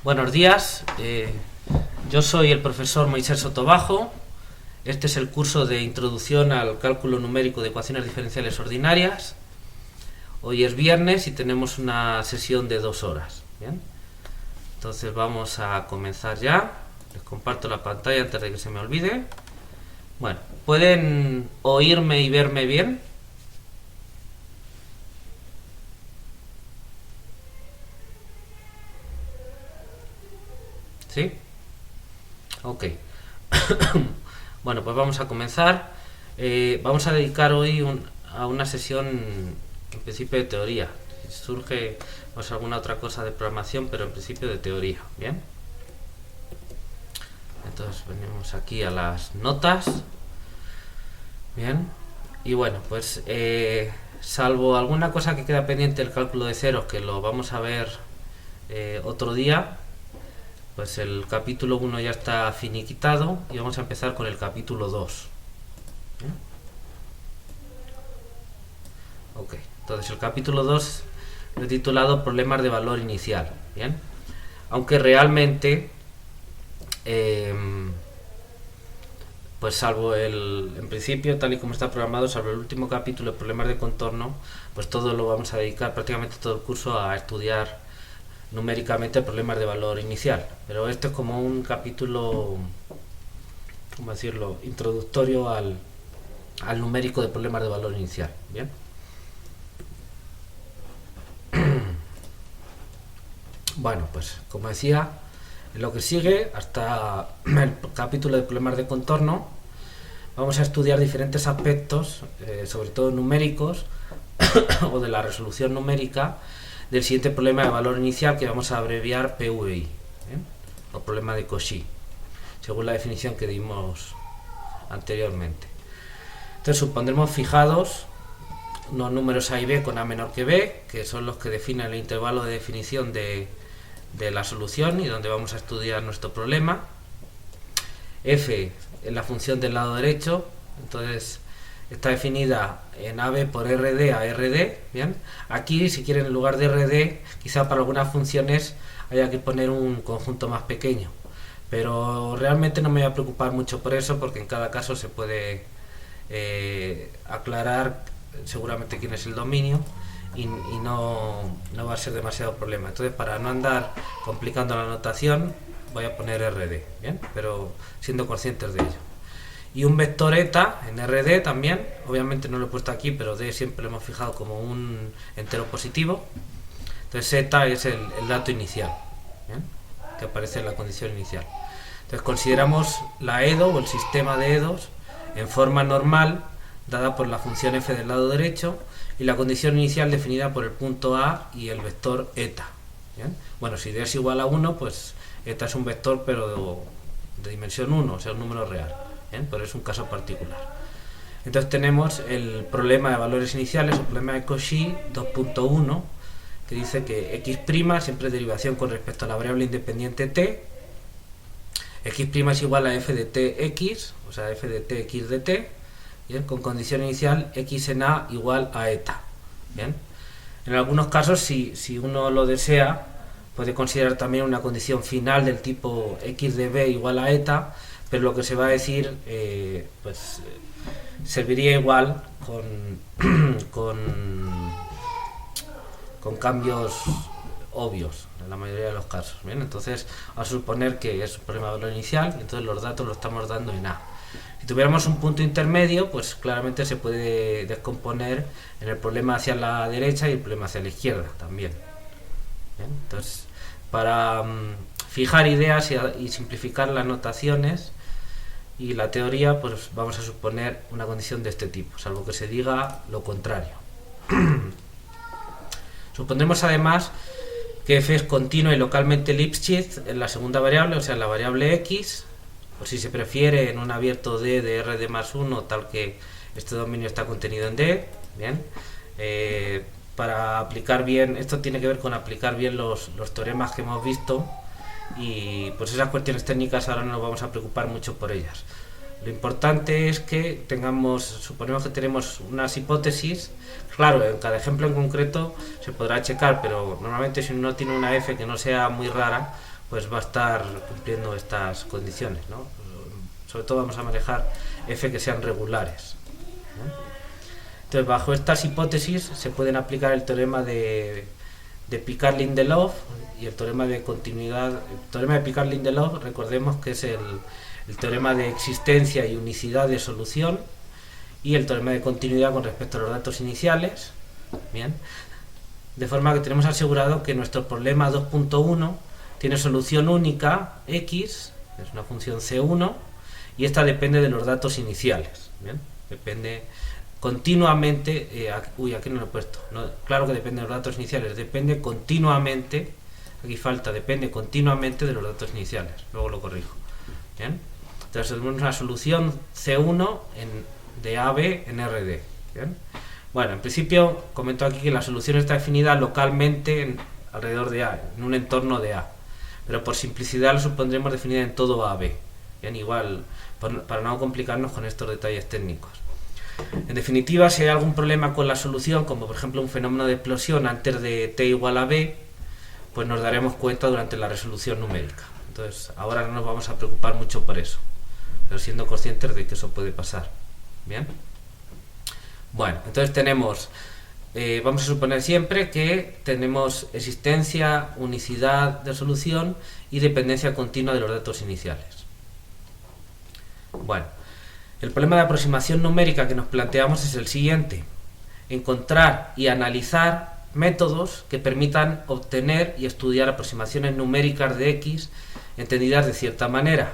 Buenos días, yo soy el profesor Moisés Sotobajo. Este es el curso de Introducción al Cálculo Numérico de Ecuaciones Diferenciales Ordinarias. Hoy es viernes y tenemos una sesión de 2 horas. ¿Bien? Entonces vamos a comenzar ya. Les comparto la pantalla antes de que se me olvide. Bueno, ¿pueden oírme y verme bien? ¿Sí? Ok. Bueno, pues vamos a comenzar. Vamos a dedicar hoy a una sesión en principio de teoría. Si surge pues, alguna otra cosa de programación, pero en principio de teoría. ¿Bien? Entonces venimos aquí a las notas. Bien. Y bueno, pues salvo alguna cosa que queda pendiente del cálculo de ceros, que lo vamos a ver otro día, pues el capítulo 1 ya está finiquitado y vamos a empezar con el capítulo 2. ¿Bien? Ok, entonces el capítulo 2 lo he titulado Problemas de valor inicial. Bien, aunque realmente pues salvo en principio, tal y como está programado, salvo el último capítulo de problemas de contorno, pues todo lo vamos a dedicar, prácticamente todo el curso, a estudiar numéricamente problemas de valor inicial. Pero esto es como un capítulo, ¿cómo decirlo?, introductorio al numérico de problemas de valor inicial. Bien. Bueno, pues como decía, en lo que sigue, hasta el capítulo de problemas de contorno, vamos a estudiar diferentes aspectos, sobre todo numéricos, o de la resolución numérica, del siguiente problema de valor inicial, que vamos a abreviar PVI, ¿eh? O problema de Cauchy, según la definición que dimos anteriormente. Entonces supondremos fijados unos números A y B con A menor que B, que son los que definen el intervalo de definición de la solución y donde vamos a estudiar nuestro problema. F es la función del lado derecho, entonces está definida en AB por RD a RD. Bien, aquí si quieren en lugar de RD, quizá para algunas funciones haya que poner un conjunto más pequeño, pero realmente no me voy a preocupar mucho por eso, porque en cada caso se puede aclarar seguramente quién es el dominio y no va a ser demasiado problema. Entonces, para no andar complicando la notación, voy a poner RD, ¿bien? Pero siendo conscientes de ello. Y un vector eta en RD también, obviamente no lo he puesto aquí, pero D siempre lo hemos fijado como un entero positivo. Entonces eta es el dato inicial, ¿bien?, que aparece en la condición inicial. Entonces consideramos la EDO o el sistema de EDOs en forma normal, dada por la función f del lado derecho, y la condición inicial definida por el punto A y el vector eta. ¿Bien? Bueno, si D es igual a 1, pues eta es un vector, pero de dimensión 1, o sea, un número real. ¿Bien? Pero es un caso particular. Entonces tenemos el problema de valores iniciales, el problema de Cauchy 2.1, que dice que x' siempre es derivación con respecto a la variable independiente t. X' es igual a f de tx, o sea, f de tx de t. Bien, con condición inicial x en a igual a eta. Bien. En algunos casos, si uno lo desea, puede considerar también una condición final del tipo x de b igual a eta, pero lo que se va a decir serviría igual con cambios obvios en la mayoría de los casos. Bien, entonces vamos a suponer que es un problema de valor inicial, entonces los datos los estamos dando en a. Si tuviéramos un punto intermedio, pues claramente se puede descomponer en el problema hacia la derecha y el problema hacia la izquierda también. Bien, entonces, para fijar ideas y simplificar las notaciones y la teoría, pues vamos a suponer una condición de este tipo, salvo que se diga lo contrario. Supondremos además que f es continua y localmente Lipschitz en la segunda variable, o sea, en la variable x, o si se prefiere en un abierto D de RD más 1, tal que este dominio está contenido en D. Bien, para aplicar bien, esto tiene que ver con aplicar bien los teoremas que hemos visto, y pues esas cuestiones técnicas ahora no nos vamos a preocupar mucho por ellas. Lo importante es que suponemos que tenemos unas hipótesis. Claro, en cada ejemplo en concreto se podrá checar, pero normalmente si uno tiene una f que no sea muy rara, pues va a estar cumpliendo estas condiciones, ¿no? Sobre todo vamos a manejar f que sean regulares, ¿no? Entonces, bajo estas hipótesis se pueden aplicar el teorema de Picard-Lindelof y el teorema de continuidad. El teorema de Picard-Lindelof, recordemos que es el teorema de existencia y unicidad de solución, y el teorema de continuidad con respecto a los datos iniciales. Bien, de forma que tenemos asegurado que nuestro problema 2.1 tiene solución única x, es una función c1, y esta depende de los datos iniciales. Bien, depende continuamente, aquí no lo he puesto, no, claro que depende de los datos iniciales, depende continuamente, aquí falta, depende continuamente de los datos iniciales, luego lo corrijo. Bien, entonces tenemos una solución C1 de AB en RD. Bien, bueno, en principio comento aquí que la solución está definida localmente alrededor de A, en un entorno de A, pero por simplicidad lo supondremos definida en todo AB. Bien, igual, para no complicarnos con estos detalles técnicos. En definitiva, si hay algún problema con la solución, como por ejemplo un fenómeno de explosión antes de t igual a b, pues nos daremos cuenta durante la resolución numérica. Entonces, ahora no nos vamos a preocupar mucho por eso, pero siendo conscientes de que eso puede pasar. Bien. Bueno, entonces tenemos, vamos a suponer siempre que tenemos existencia, unicidad de solución y dependencia continua de los datos iniciales. Bueno, el problema de aproximación numérica que nos planteamos es el siguiente: encontrar y analizar métodos que permitan obtener y estudiar aproximaciones numéricas de x entendidas de cierta manera.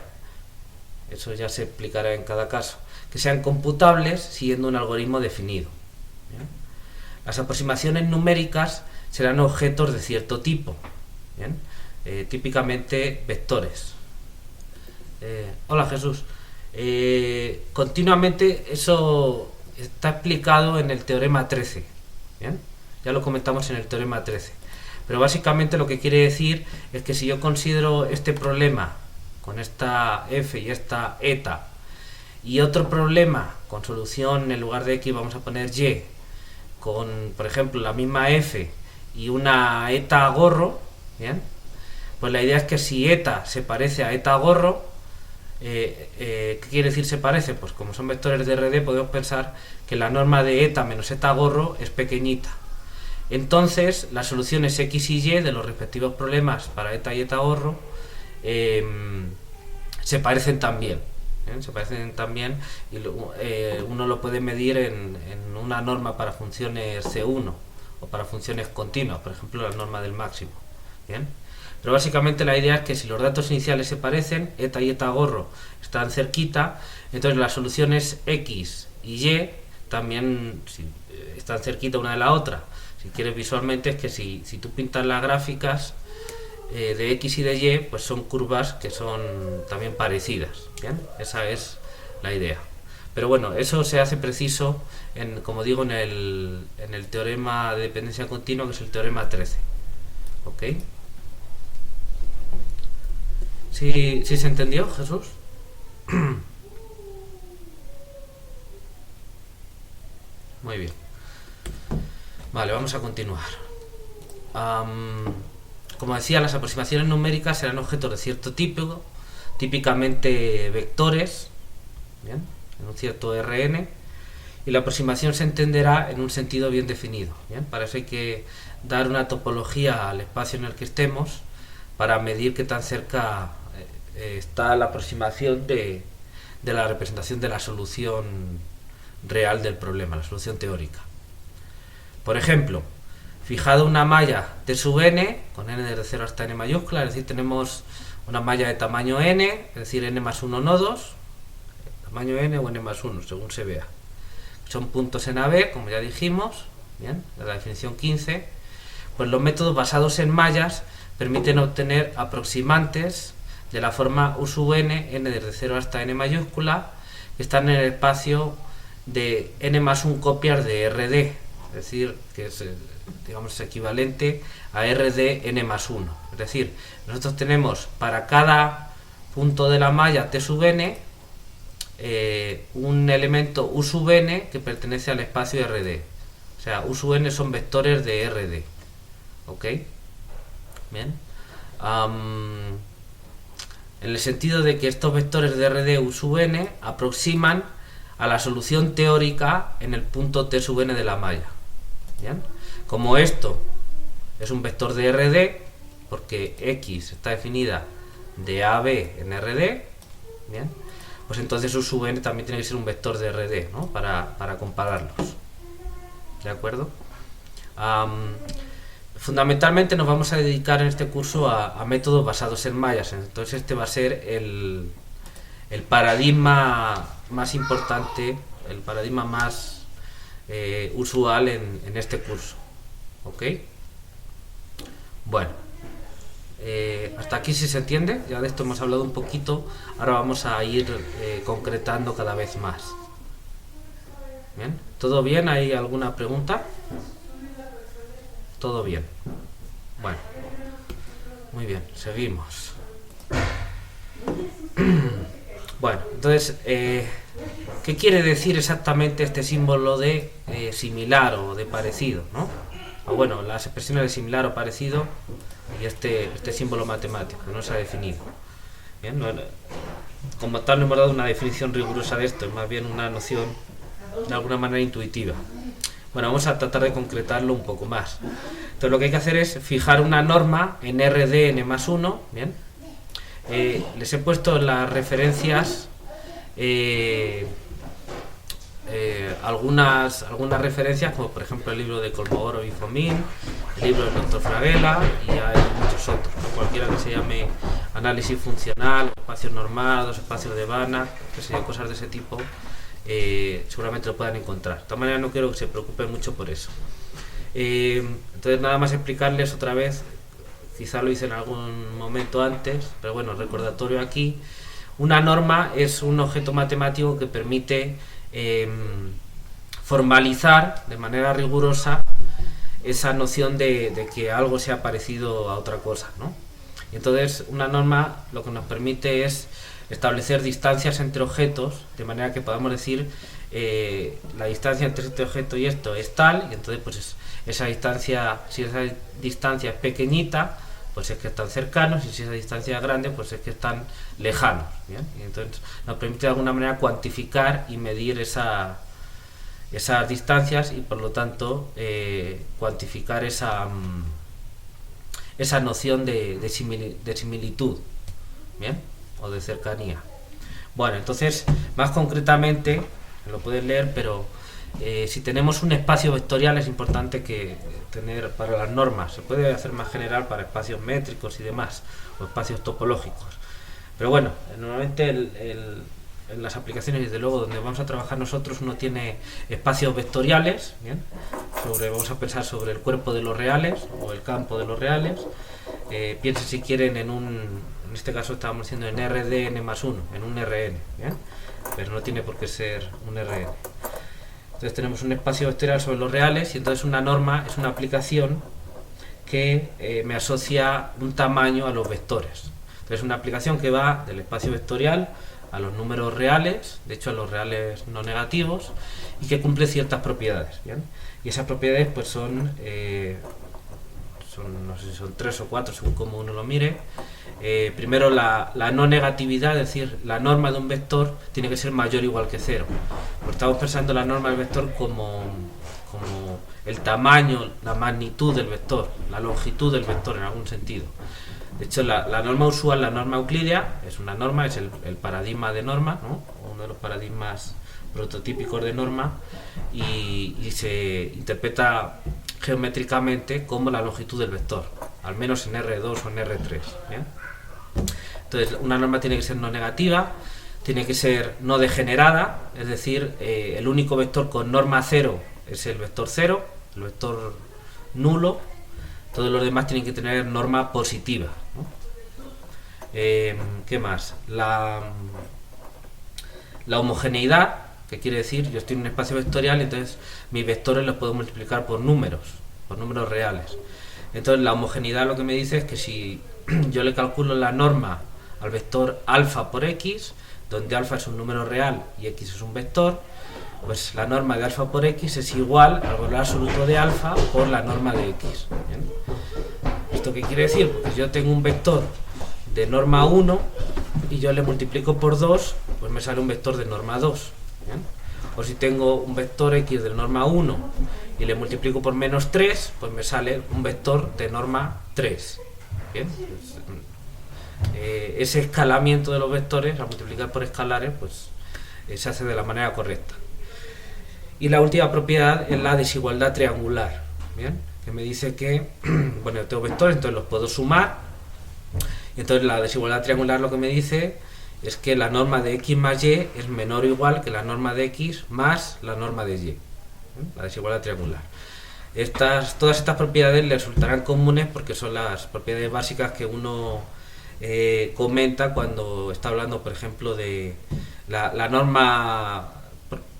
Eso ya se explicará en cada caso. Que sean computables siguiendo un algoritmo definido. ¿Bien? Las aproximaciones numéricas serán objetos de cierto tipo. ¿Bien? Típicamente vectores. Hola Jesús. Continuamente eso está explicado en el teorema 13. ¿Bien? Ya lo comentamos en el teorema 13. Pero básicamente lo que quiere decir es que si yo considero este problema con esta f y esta eta, y otro problema con solución en lugar de x vamos a poner y, con por ejemplo la misma f y una eta gorro, ¿bien? Pues la idea es que si eta se parece a eta gorro, ¿qué quiere decir se parece? Pues como son vectores de RD podemos pensar que la norma de eta menos eta gorro es pequeñita. Entonces las soluciones x y y de los respectivos problemas para eta y eta gorro se parecen también. Se parecen también y uno lo puede medir en una norma para funciones C1 o para funciones continuas, por ejemplo la norma del máximo. Bien, pero básicamente la idea es que si los datos iniciales se parecen, eta y eta gorro están cerquita, entonces las soluciones x y y también están cerquita una de la otra. Si quieres visualmente es que si tú pintas las gráficas de x y de y, pues son curvas que son también parecidas. Bien, esa es la idea. Pero bueno, eso se hace preciso, como digo, en el teorema de dependencia continua, que es el teorema 13. ¿Ok? ¿Sí se entendió, Jesús? Muy bien. Vale, vamos a continuar. Como decía, las aproximaciones numéricas serán objetos de cierto tipo, típicamente vectores, ¿bien?, en un cierto Rn, y la aproximación se entenderá en un sentido bien definido. ¿Bien? Para eso hay que dar una topología al espacio en el que estemos para medir qué tan cerca está la aproximación de la representación de la solución real del problema, la solución teórica. Por ejemplo, fijado una malla t sub n, con n desde 0 hasta n mayúscula, es decir, tenemos una malla de tamaño n, es decir, n más 1 nodos, tamaño n o n más 1, según se vea. Son puntos en AB, como ya dijimos, bien, de la definición 15, pues los métodos basados en mallas permiten obtener aproximantes de la forma u sub n, n desde 0 hasta n mayúscula, que están en el espacio de n más 1 copias de RD, es decir, que es, digamos, equivalente a RD n más 1. Es decir, nosotros tenemos para cada punto de la malla t sub n un elemento u sub n que pertenece al espacio RD. O sea, u sub n son vectores de RD. ¿Ok? Bien. en el sentido de que estos vectores de RD U sub n aproximan a la solución teórica en el punto T sub n de la malla. ¿Bien? Como esto es un vector de RD, porque X está definida de AB en RD, ¿bien? Pues entonces U sub n también tiene que ser un vector de RD, ¿no? Para compararlos. ¿De acuerdo? Fundamentalmente nos vamos a dedicar en este curso a métodos basados en mallas. Entonces este va a ser el paradigma más importante, el paradigma más usual en este curso. ¿Ok? Bueno, hasta aquí si se entiende. Ya de esto hemos hablado un poquito. Ahora vamos a ir concretando cada vez más. ¿Bien? ¿Todo bien? ¿Hay alguna pregunta? Todo bien. Bueno, muy bien, seguimos. Bueno, entonces, ¿qué quiere decir exactamente este símbolo de similar o de parecido, ¿no? O bueno, las expresiones de similar o parecido y este símbolo matemático, no se ha definido. Bien, no, como tal no hemos dado una definición rigurosa de esto, es más bien una noción de alguna manera intuitiva. Bueno, vamos a tratar de concretarlo un poco más. Entonces lo que hay que hacer es fijar una norma en RDN más 1, ¿bien? Les he puesto en las referencias algunas referencias, como por ejemplo el libro de Kolmogorov y Fomin, el libro del Dr. Fraghela, y hay muchos otros, ¿no? Cualquiera que se llame análisis funcional, espacios normados, espacios de Banach, que sé yo, cosas de ese tipo, seguramente lo puedan encontrar. De todas maneras no quiero que se preocupen mucho por eso. Entonces nada más explicarles otra vez, quizá lo hice en algún momento antes, pero bueno, recordatorio aquí. Una norma es un objeto matemático que permite formalizar de manera rigurosa esa noción de que algo sea parecido a otra cosa, ¿no? Y entonces una norma lo que nos permite es establecer distancias entre objetos, de manera que podamos decir la distancia entre este objeto y esto es tal, y entonces pues esa distancia, si esa distancia es pequeñita, pues es que están cercanos, y si esa distancia es grande, pues es que están lejanos, ¿bien? Y entonces nos permite de alguna manera cuantificar y medir esas distancias y por lo tanto cuantificar esa noción de similitud, ¿bien? O de cercanía. Bueno, entonces más concretamente, lo puedes leer, pero si tenemos un espacio vectorial es importante que tener para las normas, se puede hacer más general para espacios métricos y demás, o espacios topológicos, pero bueno, normalmente en las aplicaciones, desde luego, donde vamos a trabajar nosotros, uno tiene espacios vectoriales, ¿bien? Vamos a pensar sobre el cuerpo de los reales o el campo de los reales. Piensen si quieren en este caso estábamos diciendo en RDN más 1, en un RN, ¿bien? Pero no tiene por qué ser un RN. Entonces tenemos un espacio vectorial sobre los reales, y entonces una norma es una aplicación que me asocia un tamaño a los vectores. Entonces una aplicación que va del espacio vectorial a los números reales, de hecho a los reales no negativos, y que cumple ciertas propiedades, ¿bien? Y esas propiedades pues son no sé si son 3 o 4 según como uno lo mire. Primero la no negatividad, es decir, la norma de un vector tiene que ser mayor o igual que 0. Pues estamos pensando la norma del vector como el tamaño, la magnitud del vector, la longitud del vector en algún sentido. De hecho, la norma usual, la norma euclídea, es una norma, es el paradigma de norma, ¿no? Uno de los paradigmas prototípicos de norma, y se interpreta geométricamente como la longitud del vector, al menos en R2 o en R3, ¿bien? Entonces, una norma tiene que ser no negativa, tiene que ser no degenerada, es decir, el único vector con norma 0 es el vector 0, el vector nulo. Todos los demás tienen que tener norma positiva, ¿no? ¿Qué más? La homogeneidad, que quiere decir, yo estoy en un espacio vectorial, entonces mis vectores los puedo multiplicar por números reales. Entonces la homogeneidad lo que me dice es que si yo le calculo la norma al vector alfa por x, donde alfa es un número real y x es un vector, pues la norma de alfa por x es igual al valor absoluto de alfa por la norma de x. ¿Bien? ¿Esto qué quiere decir? Porque yo tengo un vector de norma 1 y yo le multiplico por 2, pues me sale un vector de norma 2. ¿Bien? O si tengo un vector x de norma 1 y le multiplico por menos 3, pues me sale un vector de norma 3. ¿Bien? Pues, ese escalamiento de los vectores, al multiplicar por escalares, pues se hace de la manera correcta. Y la última propiedad es la desigualdad triangular. ¿Bien? Que me dice que, bueno, yo tengo vectores, entonces los puedo sumar. Y entonces la desigualdad triangular lo que me dice es que la norma de x más y es menor o igual que la norma de x más la norma de y. La desigualdad triangular. Todas estas propiedades le resultarán comunes porque son las propiedades básicas que uno comenta cuando está hablando, por ejemplo, de la norma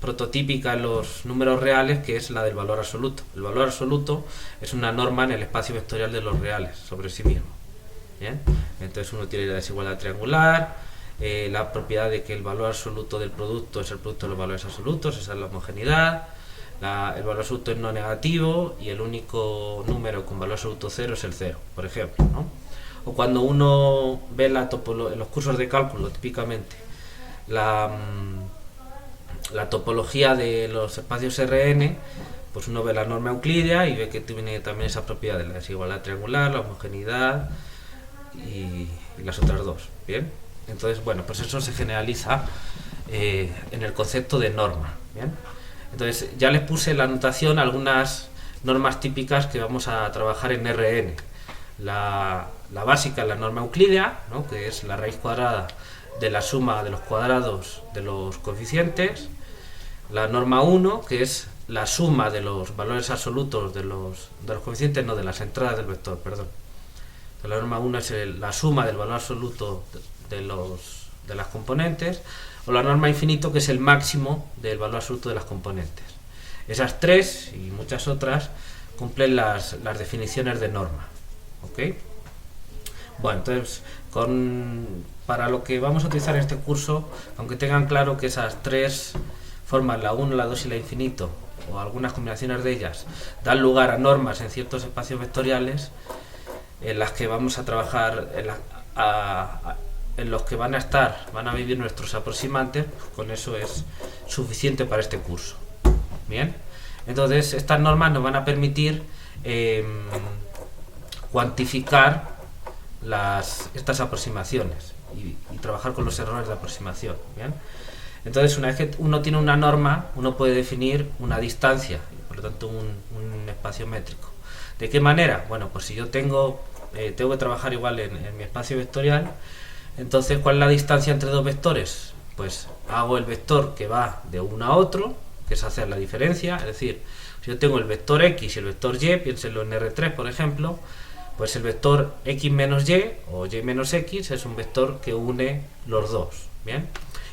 prototípica en los números reales, que es la del valor absoluto. El valor absoluto es una norma en el espacio vectorial de los reales sobre sí mismo. ¿Bien? Entonces uno tiene la desigualdad triangular, la propiedad de que el valor absoluto del producto es el producto de los valores absolutos, esa es la homogeneidad, el valor absoluto es no negativo y el único número con valor absoluto 0 es el 0, por ejemplo, ¿no? O cuando uno ve en los cursos de cálculo, típicamente, la topología de los espacios Rn, pues uno ve la norma euclídea y ve que tiene también esa propiedad de la desigualdad triangular, la homogeneidad y las otras dos. Bien, entonces, bueno, pues eso se generaliza en el concepto de norma. Bien, entonces ya les puse en la anotación algunas normas típicas que vamos a trabajar en Rn. La básica es la norma euclídea, ¿no? Que es la raíz cuadrada de la suma de los cuadrados de los coeficientes. La norma 1, que es la suma de los valores absolutos de los coeficientes, no, de las entradas del vector, perdón. La norma 1 es la suma del valor absoluto de las componentes, o la norma infinito, que es el máximo del valor absoluto de las componentes. Esas tres y muchas otras cumplen las definiciones de norma. ¿Ok? Bueno, entonces, para lo que vamos a utilizar en este curso, aunque tengan claro que esas tres formas, la 1, la 2 y la infinito, o algunas combinaciones de ellas, dan lugar a normas en ciertos espacios vectoriales, en las que vamos a trabajar, en los que van a vivir nuestros aproximantes, con eso es suficiente para este curso. Bien, entonces estas normas nos van a permitir cuantificar estas aproximaciones y trabajar con los errores de aproximación. Bien, entonces una vez que uno tiene una norma, uno puede definir una distancia, por lo tanto un espacio métrico. ¿De qué manera? Bueno, pues si yo tengo que trabajar igual en mi espacio vectorial, entonces ¿cuál es la distancia entre dos vectores? Pues hago el vector que va de uno a otro, que es hacer la diferencia, es decir, si yo tengo el vector x y el vector y, piénsenlo en R3 por ejemplo, pues el vector x menos y o y menos x es un vector que une los dos. Bien,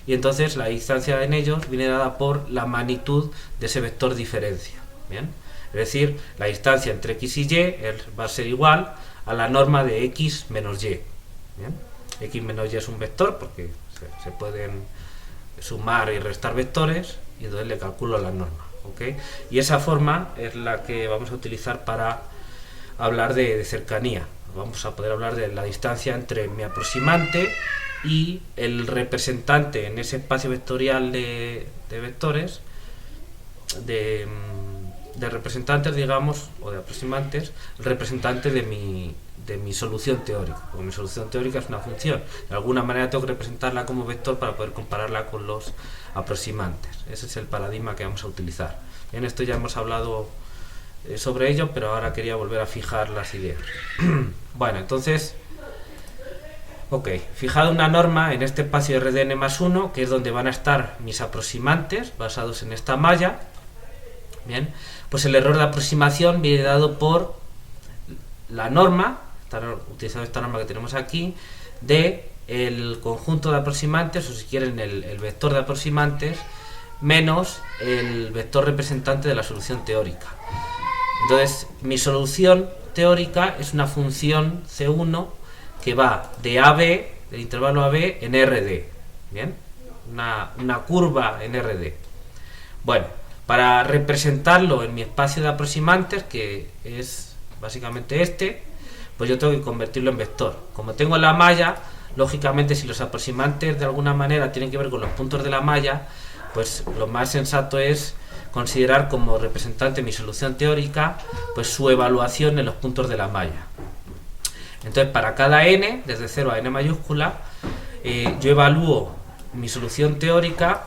y entonces la distancia en ellos viene dada por la magnitud de ese vector diferencia. Bien, es decir, la distancia entre x y y va a ser igual a la norma de x menos y. Bien, x menos y es un vector porque se pueden sumar y restar vectores y entonces le calculo la norma. ¿Okay? Y esa forma es la que vamos a utilizar para hablar de cercanía. Vamos a poder hablar de la distancia entre mi aproximante y el representante en ese espacio vectorial de vectores, de representantes, digamos, o de aproximantes, el representante de mi solución teórica. Porque mi solución teórica es una función. De alguna manera tengo que representarla como vector para poder compararla con los aproximantes. Ese es el paradigma que vamos a utilizar. En esto ya hemos hablado sobre ello, pero ahora quería volver a fijar las ideas. Bueno, entonces, ok, fijado una norma en este espacio Rn más 1, que es donde van a estar mis aproximantes basados en esta malla. Bien, pues el error de aproximación viene dado por la norma, utilizando esta norma que tenemos aquí, de el conjunto de aproximantes, o si quieren el vector de aproximantes, menos el vector representante de la solución teórica. Entonces, mi solución teórica es una función C1 que va de AB, del intervalo AB, en RD. Bien, una curva en RD. Bueno, para representarlo en mi espacio de aproximantes, que es básicamente este, pues yo tengo que convertirlo en vector. Como tengo la malla, lógicamente si los aproximantes de alguna manera tienen que ver con los puntos de la malla, pues lo más sensato es considerar como representante de mi solución teórica pues su evaluación en los puntos de la malla. Entonces para cada n, desde 0 a n mayúscula, yo evalúo mi solución teórica,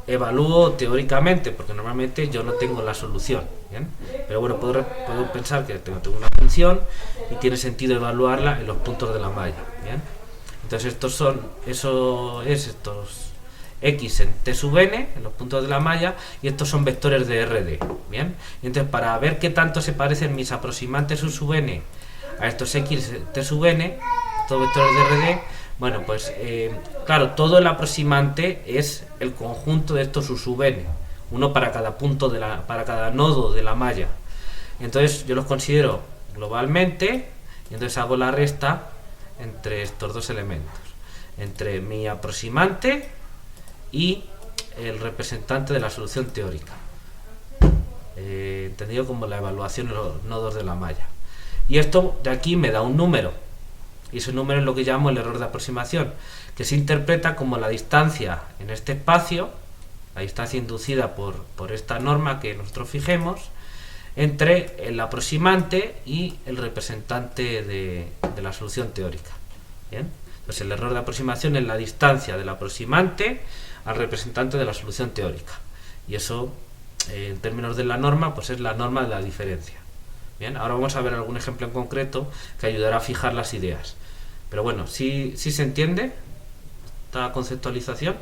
evalúo teóricamente, porque normalmente yo no tengo la solución, ¿bien? Pero bueno, puedo pensar que tengo una función y tiene sentido evaluarla en los puntos de la malla, ¿bien? Entonces estos x en t sub n, en los puntos de la malla, y estos son vectores de RD, ¿bien? Y entonces para ver qué tanto se parecen mis aproximantes u sub n a estos x en t sub n, estos vectores de RD, bueno, pues claro, todo el aproximante es el conjunto de estos u sub n, uno para cada punto para cada nodo de la malla. Entonces yo los considero globalmente y entonces hago la resta entre estos dos elementos, entre mi aproximante y el representante de la solución teórica, entendido como la evaluación de los nodos de la malla. Y esto de aquí me da un número, y ese número es lo que llamo el error de aproximación, que se interpreta como la distancia en este espacio, la distancia inducida por esta norma que nosotros fijemos, entre el aproximante y el representante de la solución teórica. ¿Bien? Entonces el error de aproximación es la distancia del aproximante al representante de la solución teórica. Y eso, en términos de la norma, pues es la norma de la diferencia. Bien, ahora vamos a ver algún ejemplo en concreto que ayudará a fijar las ideas. Pero bueno, ¿sí se entiende esta conceptualización?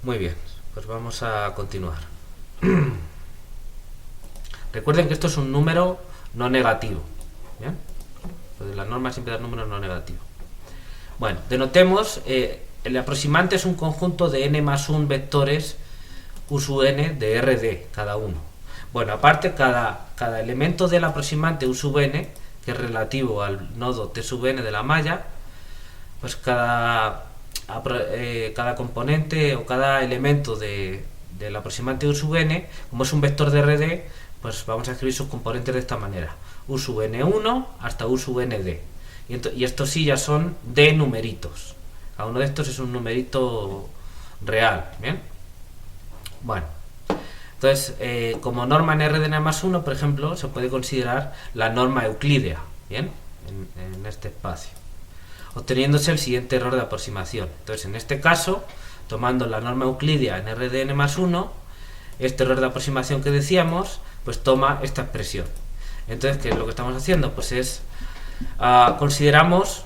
Muy bien, pues vamos a continuar. Recuerden que esto es un número no negativo. ¿Bien? Pues la norma siempre da números no negativos. Bueno, denotemos, el aproximante es un conjunto de n más 1 vectores u sub n de RD, cada uno. Bueno, aparte, cada elemento del aproximante u sub n, que es relativo al nodo t sub n de la malla, pues cada componente o cada elemento del aproximante u sub n, como es un vector de RD, pues vamos a escribir sus componentes de esta manera: u sub n1 hasta u sub nd. Y estos sí ya son d numeritos. Cada uno de estos es un numerito real. ¿Bien? Bueno, entonces, como norma en RDN más 1, por ejemplo, se puede considerar la norma euclídea, ¿bien? En este espacio, obteniéndose el siguiente error de aproximación. Entonces, en este caso, tomando la norma euclídea en RDN más 1, este error de aproximación que decíamos, pues toma esta expresión. Entonces, ¿qué es lo que estamos haciendo? Pues es, consideramos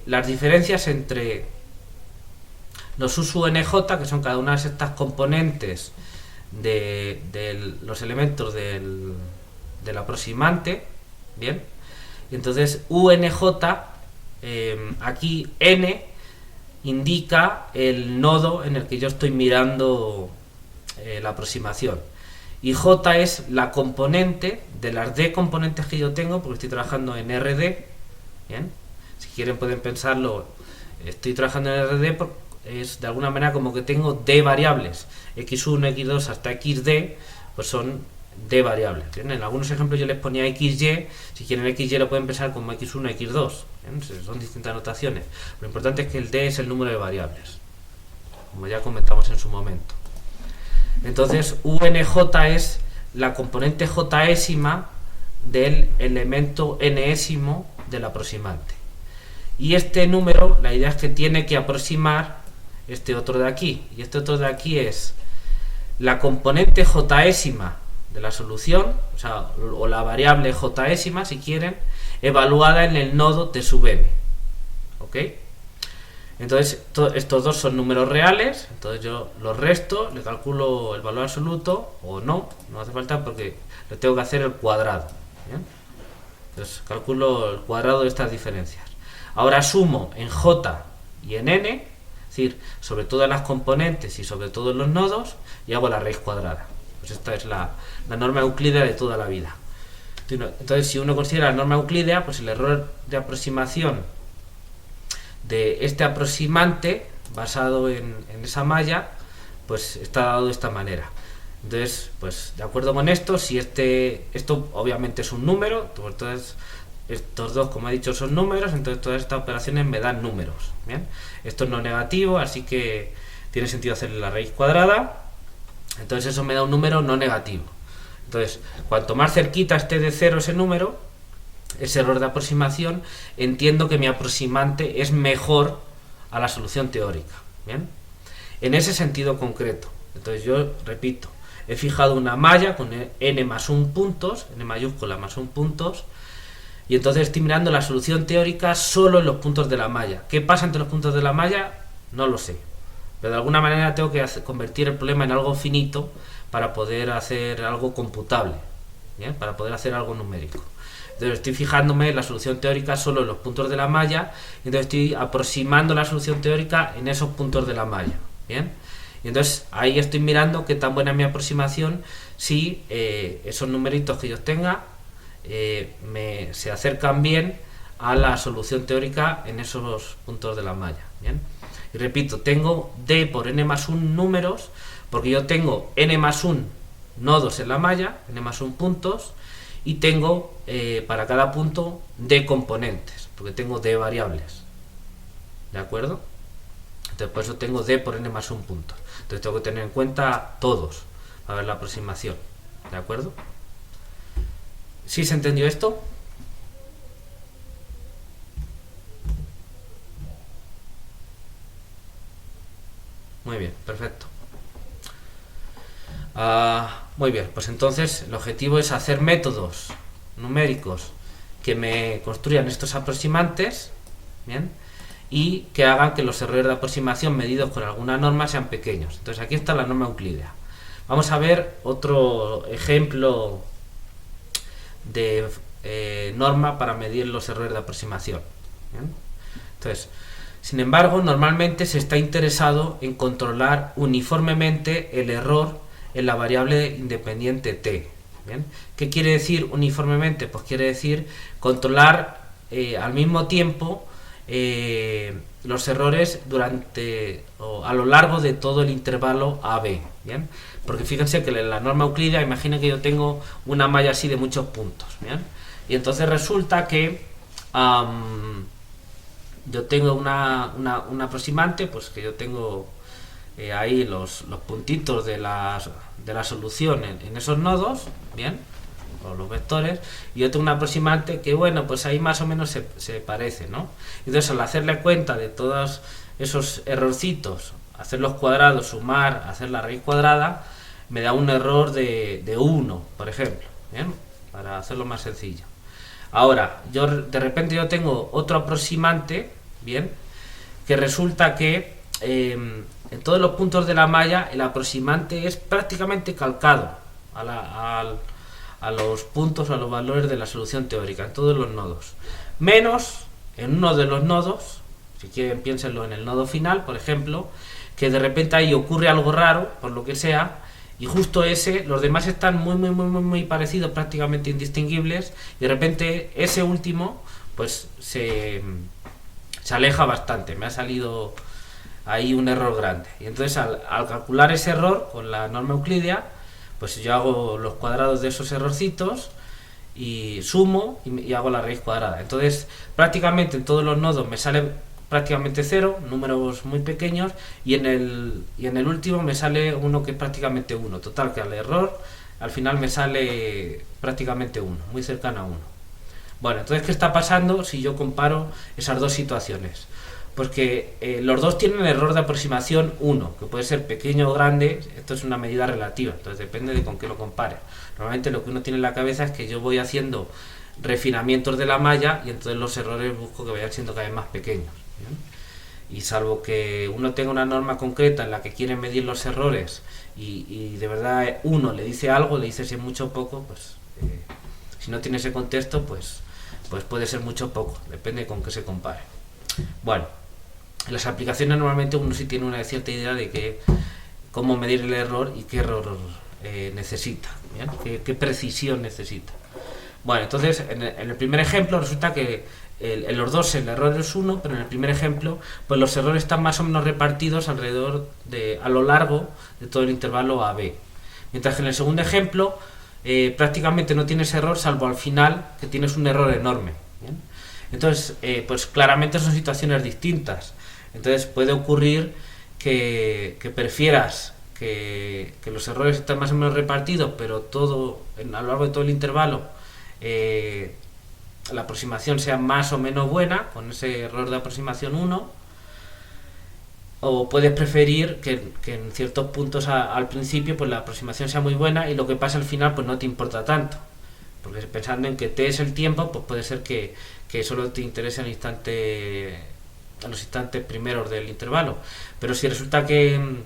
las diferencias entre los u sub nj, que son cada una de estas componentes de los elementos del aproximante, ¿bien? Y entonces unj, aquí n indica el nodo en el que yo estoy mirando la aproximación, y j es la componente de las d componentes que yo tengo, porque estoy trabajando en RD. ¿Bien? Si quieren pueden pensarlo, estoy trabajando en RD porque es de alguna manera como que tengo d variables, x1, x2 hasta xd, pues son d variables. ¿Bien? En algunos ejemplos yo les ponía xy, si quieren xy lo pueden pensar como x1, x2. ¿Bien? Son distintas notaciones. Lo importante es que el d es el número de variables, como ya comentamos en su momento. Entonces unj es la componente jésima del elemento nésimo del aproximante. Y este número, la idea es que tiene que aproximar este otro de aquí. Y este otro de aquí es la componente jésima de la solución, o la variable jésima, si quieren, evaluada en el nodo t sub n. ¿Ok? Entonces, estos dos son números reales, entonces yo los resto, le calculo el valor absoluto, o no hace falta porque le tengo que hacer el cuadrado. ¿Bien? Entonces, calculo el cuadrado de estas diferencias. Ahora sumo en j y en n, es decir, sobre todas las componentes y sobre todos los nodos, y hago la raíz cuadrada. Pues esta es la norma euclídea de toda la vida. Entonces, si uno considera la norma euclídea, pues el error de aproximación de este aproximante basado en esa malla, pues está dado de esta manera. Entonces, pues de acuerdo con esto, si esto obviamente es un número, entonces estos dos, como he dicho, son números, entonces todas estas operaciones me dan números. Bien, esto no es negativo, así que tiene sentido hacerle la raíz cuadrada. Entonces eso me da un número no negativo. Entonces, cuanto más cerquita esté de 0 ese número, ese error de aproximación, entiendo que mi aproximante es mejor a la solución teórica. Bien, en ese sentido concreto. Entonces yo repito, he fijado una malla con n más 1 puntos, n mayúscula más 1 puntos, y entonces estoy mirando la solución teórica solo en los puntos de la malla. ¿Qué pasa entre los puntos de la malla? No lo sé. Pero de alguna manera tengo que convertir el problema en algo finito para poder hacer algo computable, ¿bien? Para poder hacer algo numérico. Entonces estoy fijándome en la solución teórica solo en los puntos de la malla, y entonces estoy aproximando la solución teórica en esos puntos de la malla. ¿Bien? Y entonces ahí estoy mirando qué tan buena es mi aproximación, si esos numeritos que yo tenga se acercan bien a la solución teórica en esos puntos de la malla. ¿Bien? Y repito, tengo d por n más 1 números, porque yo tengo n más 1 nodos en la malla, n más 1 puntos, y tengo para cada punto d componentes, porque tengo d variables. ¿De acuerdo? Entonces por eso tengo d por n más 1 puntos. Entonces tengo que tener en cuenta todos para ver la aproximación. ¿De acuerdo? ¿Sí se entendió esto? Muy bien, perfecto. Muy bien, pues entonces el objetivo es hacer métodos numéricos que me construyan estos aproximantes, ¿bien? Y que hagan que los errores de aproximación medidos con alguna norma sean pequeños. Entonces aquí está la norma euclídea. Vamos a ver otro ejemplo de norma para medir los errores de aproximación. ¿Bien? Entonces, sin embargo, normalmente se está interesado en controlar uniformemente el error en la variable independiente t. ¿Bien? ¿Qué quiere decir uniformemente? Pues quiere decir controlar al mismo tiempo los errores a lo largo de todo el intervalo AB. ¿Bien? Porque fíjense que en la norma euclídea, imaginen que yo tengo una malla así de muchos puntos. ¿Bien? Y entonces resulta que yo tengo un aproximante, pues que yo tengo ahí los puntitos de la solución en esos nodos, bien, o los vectores, y yo tengo un aproximante que, bueno, pues ahí más o menos se parece, ¿no? Entonces, al hacerle cuenta de todos esos errorcitos, hacer los cuadrados, sumar, hacer la raíz cuadrada, me da un error de 1, por ejemplo, ¿bien? Para hacerlo más sencillo. Ahora, de repente yo tengo otro aproximante, bien, que resulta que en todos los puntos de la malla el aproximante es prácticamente calcado a los puntos, a los valores de la solución teórica, en todos los nodos. Menos en uno de los nodos, si quieren piénsenlo en el nodo final, por ejemplo, que de repente ahí ocurre algo raro, por lo que sea, y justo los demás están muy parecidos, prácticamente indistinguibles, y de repente ese último pues se aleja bastante, me ha salido ahí un error grande. Y entonces al calcular ese error con la norma euclídea, pues yo hago los cuadrados de esos errorcitos y sumo y hago la raíz cuadrada. Entonces prácticamente en todos los nodos me sale prácticamente 0, números muy pequeños, y en el último me sale uno que es prácticamente 1. Total, que al error al final me sale prácticamente 1, muy cercano a 1. Bueno, entonces, ¿qué está pasando si yo comparo esas dos situaciones? Pues que los dos tienen error de aproximación 1, que puede ser pequeño o grande. Esto es una medida relativa, entonces depende de con qué lo compare. Normalmente lo que uno tiene en la cabeza es que yo voy haciendo refinamientos de la malla y entonces los errores busco que vayan siendo cada vez más pequeños. ¿Bien? Y salvo que uno tenga una norma concreta en la que quiere medir los errores y de verdad uno le dice algo, le dice si es mucho o poco, pues si no tiene ese contexto, pues puede ser mucho o poco, depende con qué se compare. Bueno, en las aplicaciones normalmente uno sí tiene una cierta idea de cómo medir el error y qué error necesita, ¿bien? ¿Qué precisión necesita? Bueno, entonces en el primer ejemplo resulta que en los dos el error es 1, pero en el primer ejemplo pues los errores están más o menos repartidos a lo largo de todo el intervalo AB. Mientras que en el segundo ejemplo prácticamente no tienes error, salvo al final, que tienes un error enorme. ¿Bien? Entonces, pues claramente son situaciones distintas. Entonces puede ocurrir que prefieras que los errores estén más o menos repartidos, pero a lo largo de todo el intervalo la aproximación sea más o menos buena, con ese error de aproximación 1, o puedes preferir que en ciertos puntos al principio pues la aproximación sea muy buena y lo que pasa al final pues no te importa tanto, porque pensando en que t es el tiempo, pues puede ser que solo te interese en los instantes primeros del intervalo. Pero si resulta que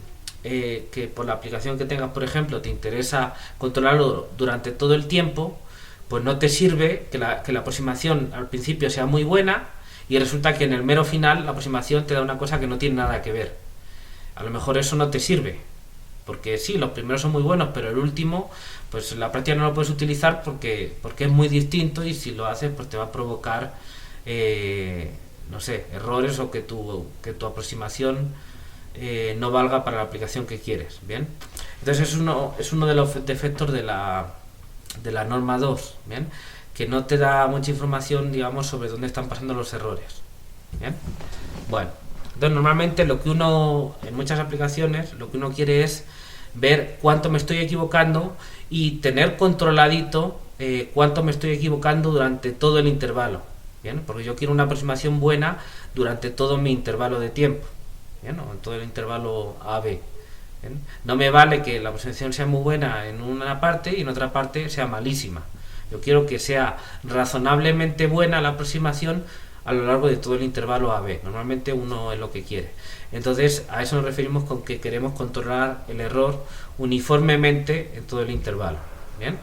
por la aplicación que tengas, por ejemplo, te interesa controlarlo durante todo el tiempo, pues no te sirve que la aproximación al principio sea muy buena y resulta que en el mero final la aproximación te da una cosa que no tiene nada que ver. A lo mejor eso no te sirve, porque sí, los primeros son muy buenos, pero el último, pues en la práctica no lo puedes utilizar porque es muy distinto, y si lo haces pues te va a provocar no sé, errores, o que tu aproximación no valga para la aplicación que quieres. Bien, entonces es uno de los defectos de la norma 2, bien, que no te da mucha información, digamos, sobre dónde están pasando los errores. Bien, bueno, entonces normalmente en muchas aplicaciones lo que uno quiere es ver cuánto me estoy equivocando y tener controladito cuánto me estoy equivocando durante todo el intervalo. Bien, porque yo quiero una aproximación buena durante todo mi intervalo de tiempo, bien, o en todo el intervalo AB. Bien, no me vale que la aproximación sea muy buena en una parte y en otra parte sea malísima. Yo quiero que sea razonablemente buena la aproximación a lo largo de todo el intervalo AB. Normalmente uno es lo que quiere. Entonces a eso nos referimos con que queremos controlar el error uniformemente en todo el intervalo. Bien,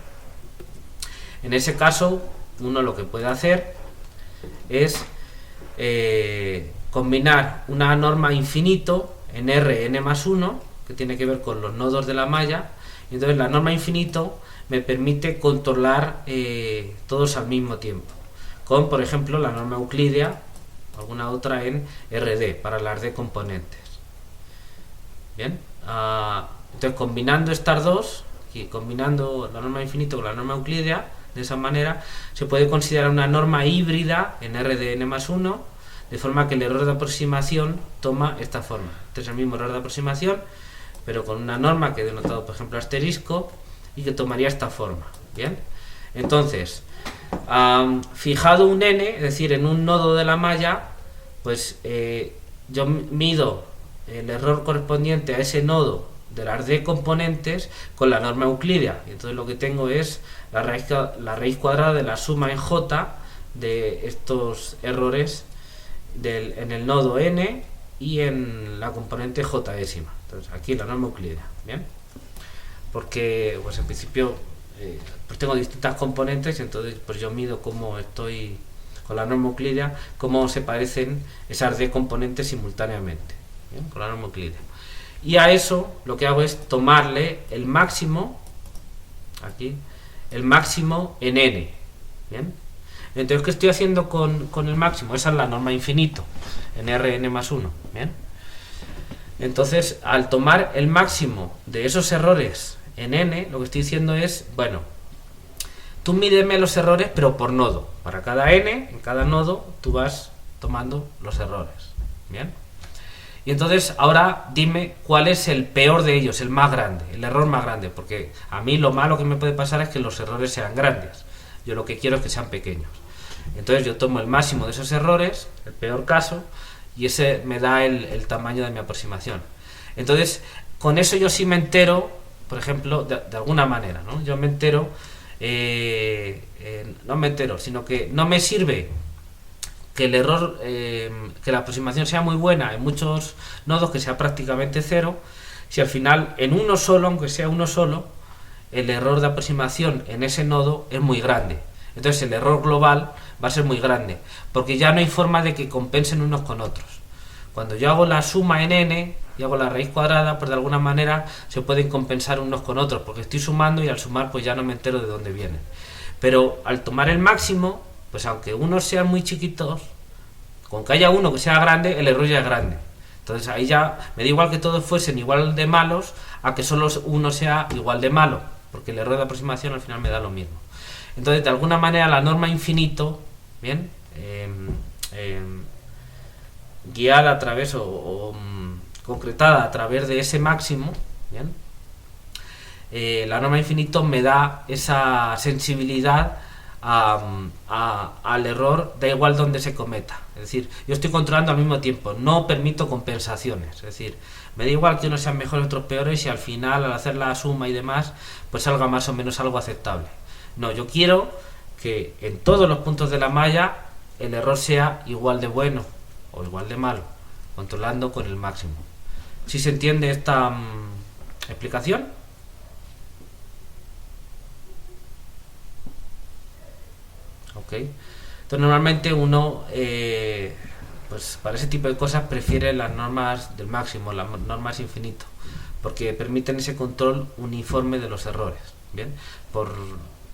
en ese caso uno lo que puede hacer es combinar una norma infinito en Rn más 1, que tiene que ver con los nodos de la malla, y entonces la norma infinito me permite controlar todos al mismo tiempo, con por ejemplo la norma euclídea o alguna otra en Rd para las d componentes. Bien, entonces combinando estas dos, y combinando la norma infinito con la norma euclídea, de esa manera se puede considerar una norma híbrida en Rn más 1, de forma que el error de aproximación toma esta forma. Este es el mismo error de aproximación, pero con una norma que he denotado, por ejemplo, asterisco, y que tomaría esta forma. Bien, entonces, fijado un n, es decir, en un nodo de la malla, pues yo mido el error correspondiente a ese nodo de las d componentes con la norma euclídea, y entonces lo que tengo es la raíz cuadrada de la suma en j de estos errores en el nodo n y en la componente j décima. Entonces aquí la norma euclídea. Bien, porque pues en principio pues tengo distintas componentes, y entonces pues yo mido cómo estoy con la norma euclídea, cómo se parecen esas d componentes simultáneamente. Bien, con la norma euclídea. Y a eso lo que hago es tomarle el máximo, aquí, el máximo en n. Bien, entonces ¿qué estoy haciendo con el máximo? Esa es la norma infinito en Rn más 1. Bien, entonces al tomar el máximo de esos errores en n, lo que estoy diciendo es, bueno, tú mídeme los errores pero por nodo. Para cada n, en cada nodo tú vas tomando los errores. Bien, y entonces ahora dime cuál es el peor de ellos, el más grande, el error más grande, porque a mí lo malo que me puede pasar es que los errores sean grandes. Yo lo que quiero es que sean pequeños. Entonces yo tomo el máximo de esos errores, el peor caso, y ese me da el tamaño de mi aproximación. Entonces con eso yo sí me entero, por ejemplo, de alguna manera, ¿no? Yo me entero, no me entero, sino que no me sirve que el error, que la aproximación sea muy buena en muchos nodos, que sea prácticamente cero, si al final en uno solo, aunque sea uno solo, el error de aproximación en ese nodo es muy grande. Entonces el error global va a ser muy grande, porque ya no hay forma de que compensen unos con otros. Cuando yo hago la suma en n y hago la raíz cuadrada, pues de alguna manera se pueden compensar unos con otros, porque estoy sumando y al sumar pues ya no me entero de dónde vienen. Pero al tomar el máximo, pues aunque unos sean muy chiquitos, con que haya uno que sea grande, el error ya es grande. Entonces ahí ya me da igual que todos fuesen igual de malos a que solo uno sea igual de malo, porque el error de aproximación al final me da lo mismo. Entonces, de alguna manera, la norma infinito, bien, guiada a través concretada a través de ese máximo, bien, la norma infinito me da esa sensibilidad al error, da igual donde se cometa. Es decir, yo estoy controlando al mismo tiempo, no permito compensaciones. Es decir, me da igual que unos sean mejores y otros peores y al final, al hacer la suma y demás, pues salga más o menos algo aceptable. No, yo quiero que en todos los puntos de la malla el error sea igual de bueno o igual de malo, controlando con el máximo. ¿Sí se entiende esta explicación? Ok. Entonces normalmente uno pues para ese tipo de cosas prefiere las normas del máximo, las normas infinito, porque permiten ese control uniforme de los errores, bien, por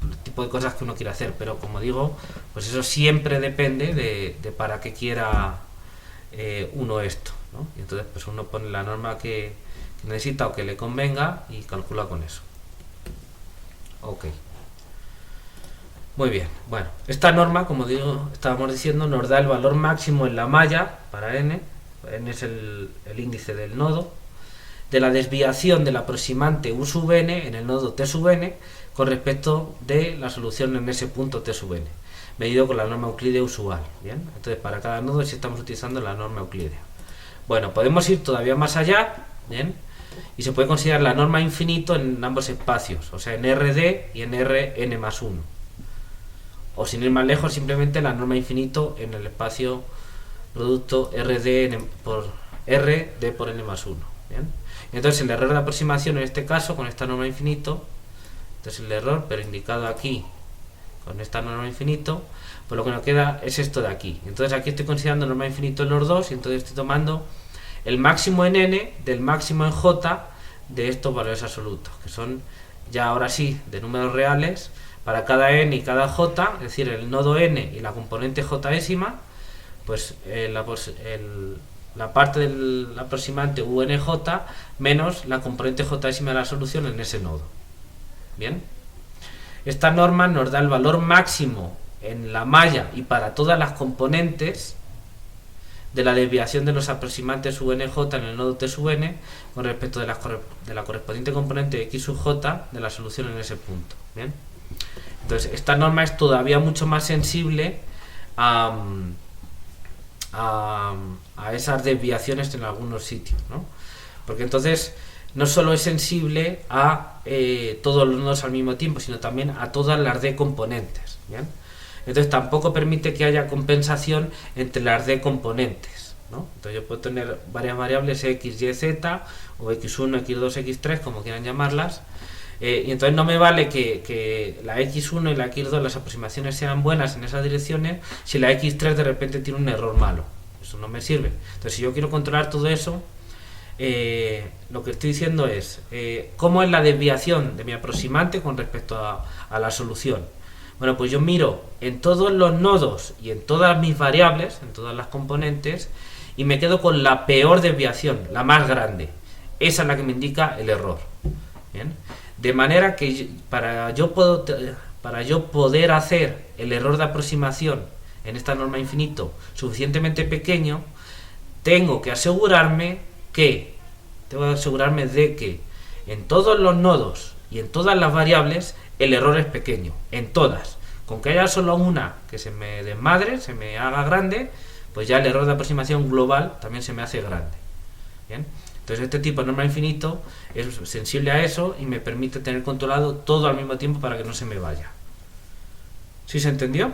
el tipo de cosas que uno quiere hacer. Pero como digo, pues eso siempre depende de para qué quiera uno esto, ¿no? Y entonces pues uno pone la norma que necesita o que le convenga y calcula con eso. Ok. Muy bien, bueno, esta norma, como estábamos diciendo, nos da el valor máximo en la malla para n es el índice del nodo, de la desviación del aproximante u sub n en el nodo t sub n con respecto de la solución en ese punto t sub n, medido con la norma euclídea usual. Bien, entonces para cada nodo sí estamos utilizando la norma euclídea. Bueno, podemos ir todavía más allá, bien, y se puede considerar la norma infinito en ambos espacios, o sea, en Rd y en Rn más 1. O sin ir más lejos, simplemente la norma infinito en el espacio producto Rd por n más 1. ¿Bien? Entonces el error de aproximación en este caso, con esta norma infinito, entonces el error, pero indicado aquí con esta norma infinito, pues lo que nos queda es esto de aquí. Entonces aquí estoy considerando norma infinito en los dos, y entonces estoy tomando el máximo en n del máximo en j de estos valores absolutos, que son ya ahora sí de números reales para cada n y cada j, es decir, el nodo n y la componente jésima, pues la parte del aproximante unj menos la componente jésima de la solución en ese nodo. Bien, esta norma nos da el valor máximo en la malla y para todas las componentes de la desviación de los aproximantes unj en el nodo t sub n con respecto de la correspondiente componente x sub j de la solución en ese punto. Bien, entonces esta norma es todavía mucho más sensible a esas desviaciones en algunos sitios, ¿no? Porque entonces no solo es sensible a todos los nodos al mismo tiempo, sino también a todas las d componentes. ¿Bien? Entonces tampoco permite que haya compensación entre las d componentes, ¿no? Entonces yo puedo tener varias variables x, y, z, o x1, x2, x3, como quieran llamarlas, y entonces no me vale que la x1 y la x2, las aproximaciones sean buenas en esas direcciones, si la x3 de repente tiene un error malo. Eso no me sirve. Entonces si yo quiero controlar todo eso, lo que estoy diciendo es cómo es la desviación de mi aproximante con respecto a la solución. Bueno, pues yo miro en todos los nodos y en todas mis variables, en todas las componentes, y me quedo con la peor desviación, la más grande. Esa es la que me indica el error. ¿Bien? De manera que para yo poder hacer el error de aproximación en esta norma infinito suficientemente pequeño, tengo que asegurarme de que en todos los nodos y en todas las variables el error es pequeño, en todas. Con que haya solo una que se me desmadre, se me haga grande, pues ya el error de aproximación global también se me hace grande. ¿Bien? Entonces este tipo de norma infinito es sensible a eso y me permite tener controlado todo al mismo tiempo para que no se me vaya. ¿Sí se entendió?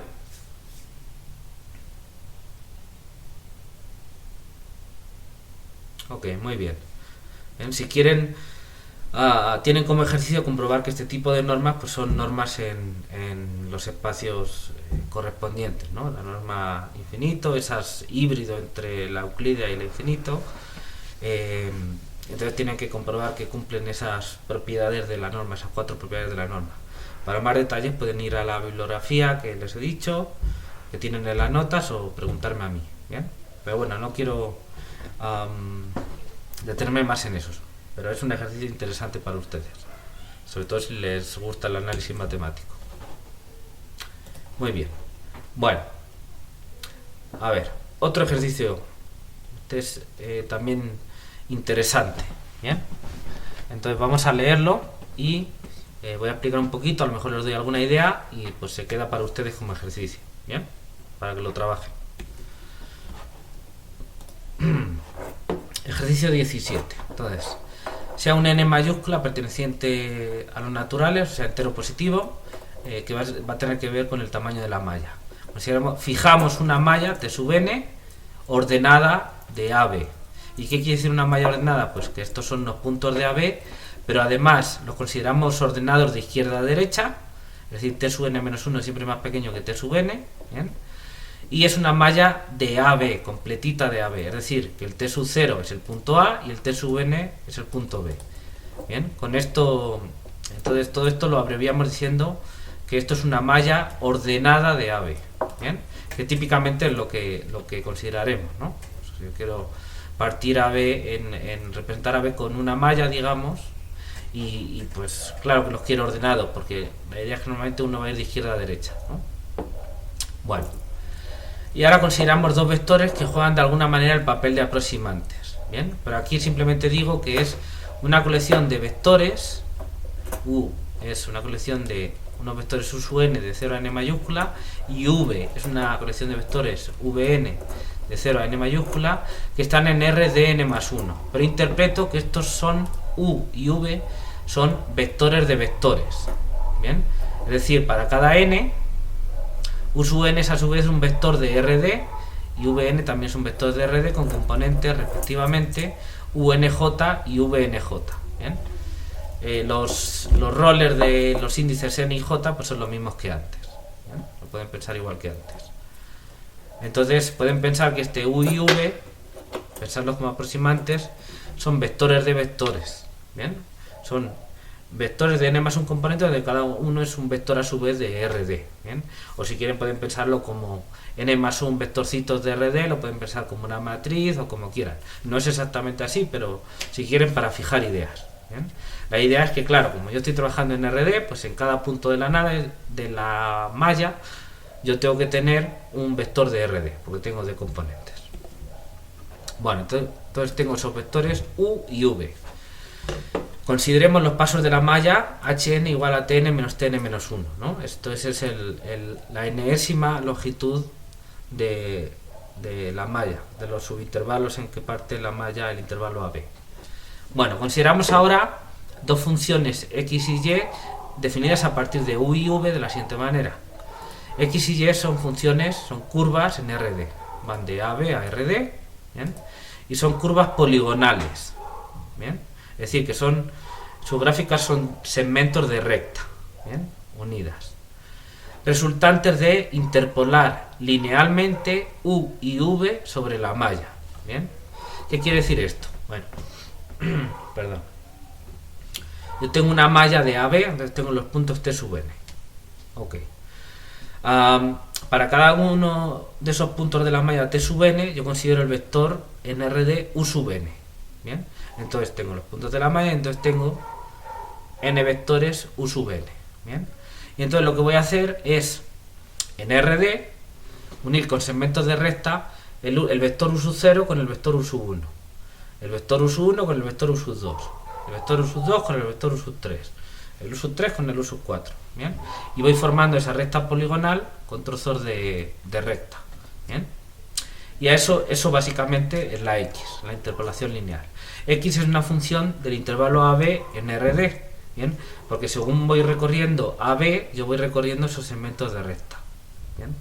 Ok, muy bien. Bien, si quieren, tienen como ejercicio comprobar que este tipo de normas pues son normas en los espacios correspondientes, ¿no? La norma infinito, esas híbrido entre la euclídea y el infinito. Entonces tienen que comprobar que cumplen esas propiedades de la norma, esas 4 propiedades de la norma. Para más detalles pueden ir a la bibliografía que les he dicho, que tienen en las notas, o preguntarme a mí. ¿Bien? Pero bueno, no quiero detenerme más en esos, pero es un ejercicio interesante para ustedes, sobre todo si les gusta el análisis matemático. Muy bien, bueno, a ver, otro ejercicio, este es también interesante, ¿bien? Entonces vamos a leerlo y voy a explicar un poquito, a lo mejor les doy alguna idea y pues se queda para ustedes como ejercicio, ¿bien? Para que lo trabajen. Ejercicio 17. Entonces, sea un n mayúscula perteneciente a los naturales, o sea, entero positivo, que va a tener que ver con el tamaño de la malla. Fijamos una malla T sub n ordenada de AB. ¿Y qué quiere decir una malla ordenada? Pues que estos son los puntos de AB, pero además los consideramos ordenados de izquierda a derecha, es decir, T sub n menos 1 es siempre más pequeño que T sub n, ¿bien? Y es una malla de AB, completita de AB, es decir, que el T sub 0 es el punto A y el T sub n es el punto B. Bien, con esto, entonces todo esto lo abreviamos diciendo que esto es una malla ordenada de AB, ¿bien? Que típicamente es lo que consideraremos, ¿no? Si yo quiero partir AB en representar AB con una malla, digamos, y pues claro que los quiero ordenados, porque la idea es que normalmente uno va a ir de izquierda a derecha, ¿no? Bueno. Y ahora consideramos dos vectores que juegan de alguna manera el papel de aproximantes. Bien, pero aquí simplemente digo que es una colección de vectores. U es una colección de unos vectores u sub n de 0 a n mayúscula, y V es una colección de vectores Vn de 0 a n mayúscula que están en R de n más 1. Pero interpreto que estos son U y V son vectores de vectores. Bien, es decir, para cada n, U sub n es a su vez un vector de RD y Vn también es un vector de RD con componentes respectivamente UNJ y VNJ. ¿Bien? Los rollers de los índices n y j pues son los mismos que antes. ¿Bien? Lo pueden pensar igual que antes. Entonces pueden pensar que este U y V, pensarlos como aproximantes, son vectores de vectores. ¿Bien? Son vectores de n más un componente donde cada uno es un vector a su vez de RD. ¿Bien? O si quieren pueden pensarlo como n más un vectorcitos de RD, lo pueden pensar como una matriz o como quieran. No es exactamente así, pero si quieren para fijar ideas. ¿Bien? La idea es que, claro, como yo estoy trabajando en RD, pues en cada punto de la nave, de la malla, yo tengo que tener un vector de RD, porque tengo de componentes. Bueno, entonces tengo esos vectores U y V. Consideremos los pasos de la malla hn igual a tn menos tn menos 1, ¿no? Esto es la enésima longitud de la malla, de los subintervalos en que parte la malla el intervalo AB. Bueno, consideramos ahora dos funciones x y y definidas a partir de u y v de la siguiente manera. X y y son funciones, son curvas en RD, van de AB a RD, ¿bien? Y son curvas poligonales, ¿bien? Es decir, que sus gráficas son segmentos de recta, ¿bien? Unidas, resultantes de interpolar linealmente u y v sobre la malla, ¿bien? ¿Qué quiere decir esto? Bueno, perdón. Yo tengo una malla de AB, entonces tengo los puntos T sub n. Ok. Para cada uno de esos puntos de la malla T sub n, yo considero el vector NRD U sub n. ¿Bien? Entonces tengo los puntos de la malla, entonces tengo n vectores U sub n. ¿Bien? Y entonces lo que voy a hacer es, en RD, unir con segmentos de recta el vector U sub 0 con el vector U sub 1. El vector U sub 1 con el vector U sub 2. El vector U sub 2 con el vector U sub 3. El U sub 3 con el U sub 4. ¿Bien? Y voy formando esa recta poligonal con trozos de recta. ¿Bien? Y a eso básicamente es la X, la interpolación lineal. X es una función del intervalo AB en RD. ¿Bien? Porque según voy recorriendo AB, yo voy recorriendo esos segmentos de recta. ¿Bien?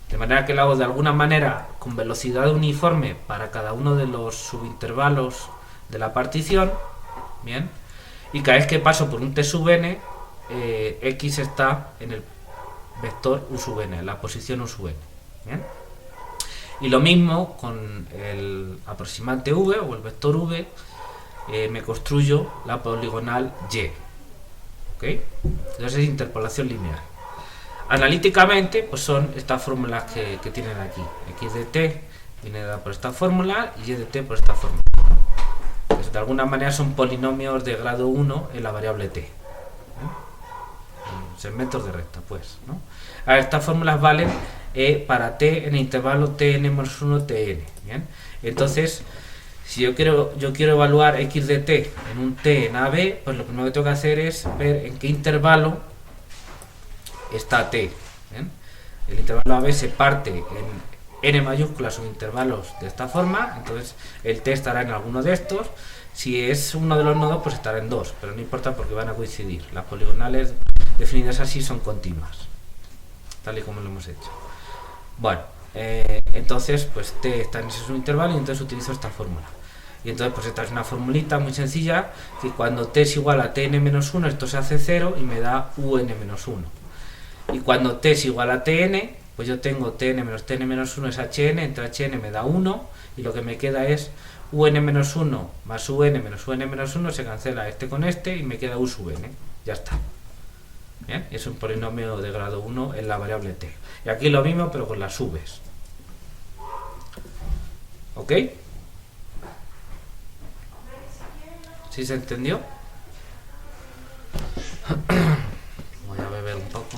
De manera que lo hago de alguna manera con velocidad uniforme para cada uno de los subintervalos de la partición. Bien, y cada vez que paso por un T sub n, X está en el vector U sub n, en la posición U sub n. Bien. Y lo mismo con el aproximante V o el vector V, me construyo la poligonal Y. ¿Okay? Entonces es interpolación lineal. Analíticamente, pues son estas fórmulas que tienen aquí. X de t viene dada por esta fórmula, y y de t por esta fórmula. Entonces, de alguna manera son polinomios de grado 1 en la variable t. Segmentos de recta, pues, ¿no? A ver, estas fórmulas valen para t en el intervalo tn-1 tn, ¿bien? Entonces, si yo quiero evaluar x de t en un t en AB, pues lo primero que tengo que hacer es ver en qué intervalo está t, ¿bien? El intervalo AB se parte en n mayúsculas subintervalos de esta forma, entonces el t estará en alguno de estos. Si es uno de los nodos, pues estará en dos, pero no importa porque van a coincidir. Las poligonales definidas así son continuas, tal y como lo hemos hecho. Bueno, entonces pues t está en ese subintervalo y entonces utilizo esta fórmula. Y entonces pues esta es una formulita muy sencilla, que cuando t es igual a tn-1 esto se hace 0 y me da un-1. Y cuando t es igual a tn, pues yo tengo tn menos tn-1 es hn, entre hn me da 1 y lo que me queda es un-1 más un menos un-1 se cancela este con este y me queda u sub n. Ya está. ¿Bien? Es un polinomio de grado 1 en la variable t. Y aquí lo mismo, pero con las subes. ¿Ok? ¿Sí se entendió? Voy a beber un poco.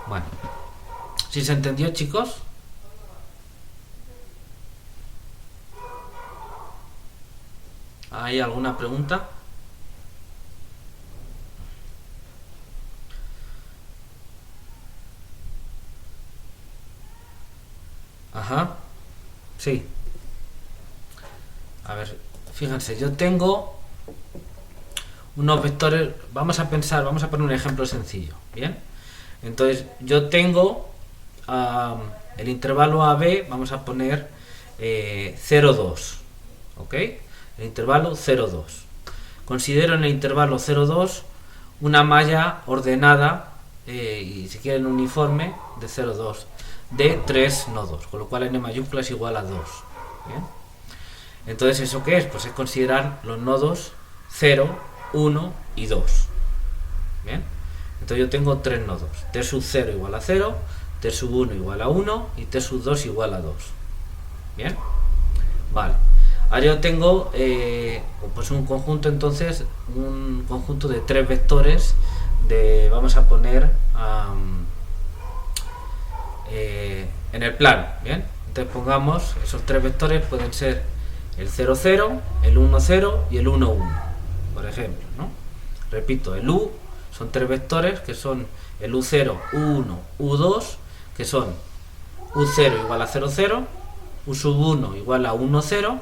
Bueno, ¿sí se entendió, chicos? ¿Hay alguna pregunta? Ajá, sí. A ver, fíjense, yo tengo unos vectores, vamos a poner un ejemplo sencillo, ¿bien? Entonces, yo tengo el intervalo AB, vamos a poner 0, 2, ¿ok? El intervalo 0, 2. Considero en el intervalo 0, 2 una malla ordenada y si quieren uniforme de 0, 2 de 3 nodos, con lo cual n mayúscula es igual a 2. ¿Bien? Entonces, ¿eso qué es? Pues es considerar los nodos 0, 1 y 2. ¿Bien? Entonces yo tengo 3 nodos, t sub 0 igual a 0, t sub 1 igual a 1 y t sub 2 igual a 2. ¿Bien? Vale. Ahora yo tengo pues un conjunto, entonces, un conjunto de 3 vectores de, vamos a poner en el plano, ¿bien? Entonces pongamos, esos 3 vectores pueden ser el 0, 0, el 1, 0 y el 1, 1, por ejemplo, ¿no? Repito, el U son 3 vectores que son el U0, U1, U2, que son U0 igual a 0, 0, U sub 1 igual a 1, 0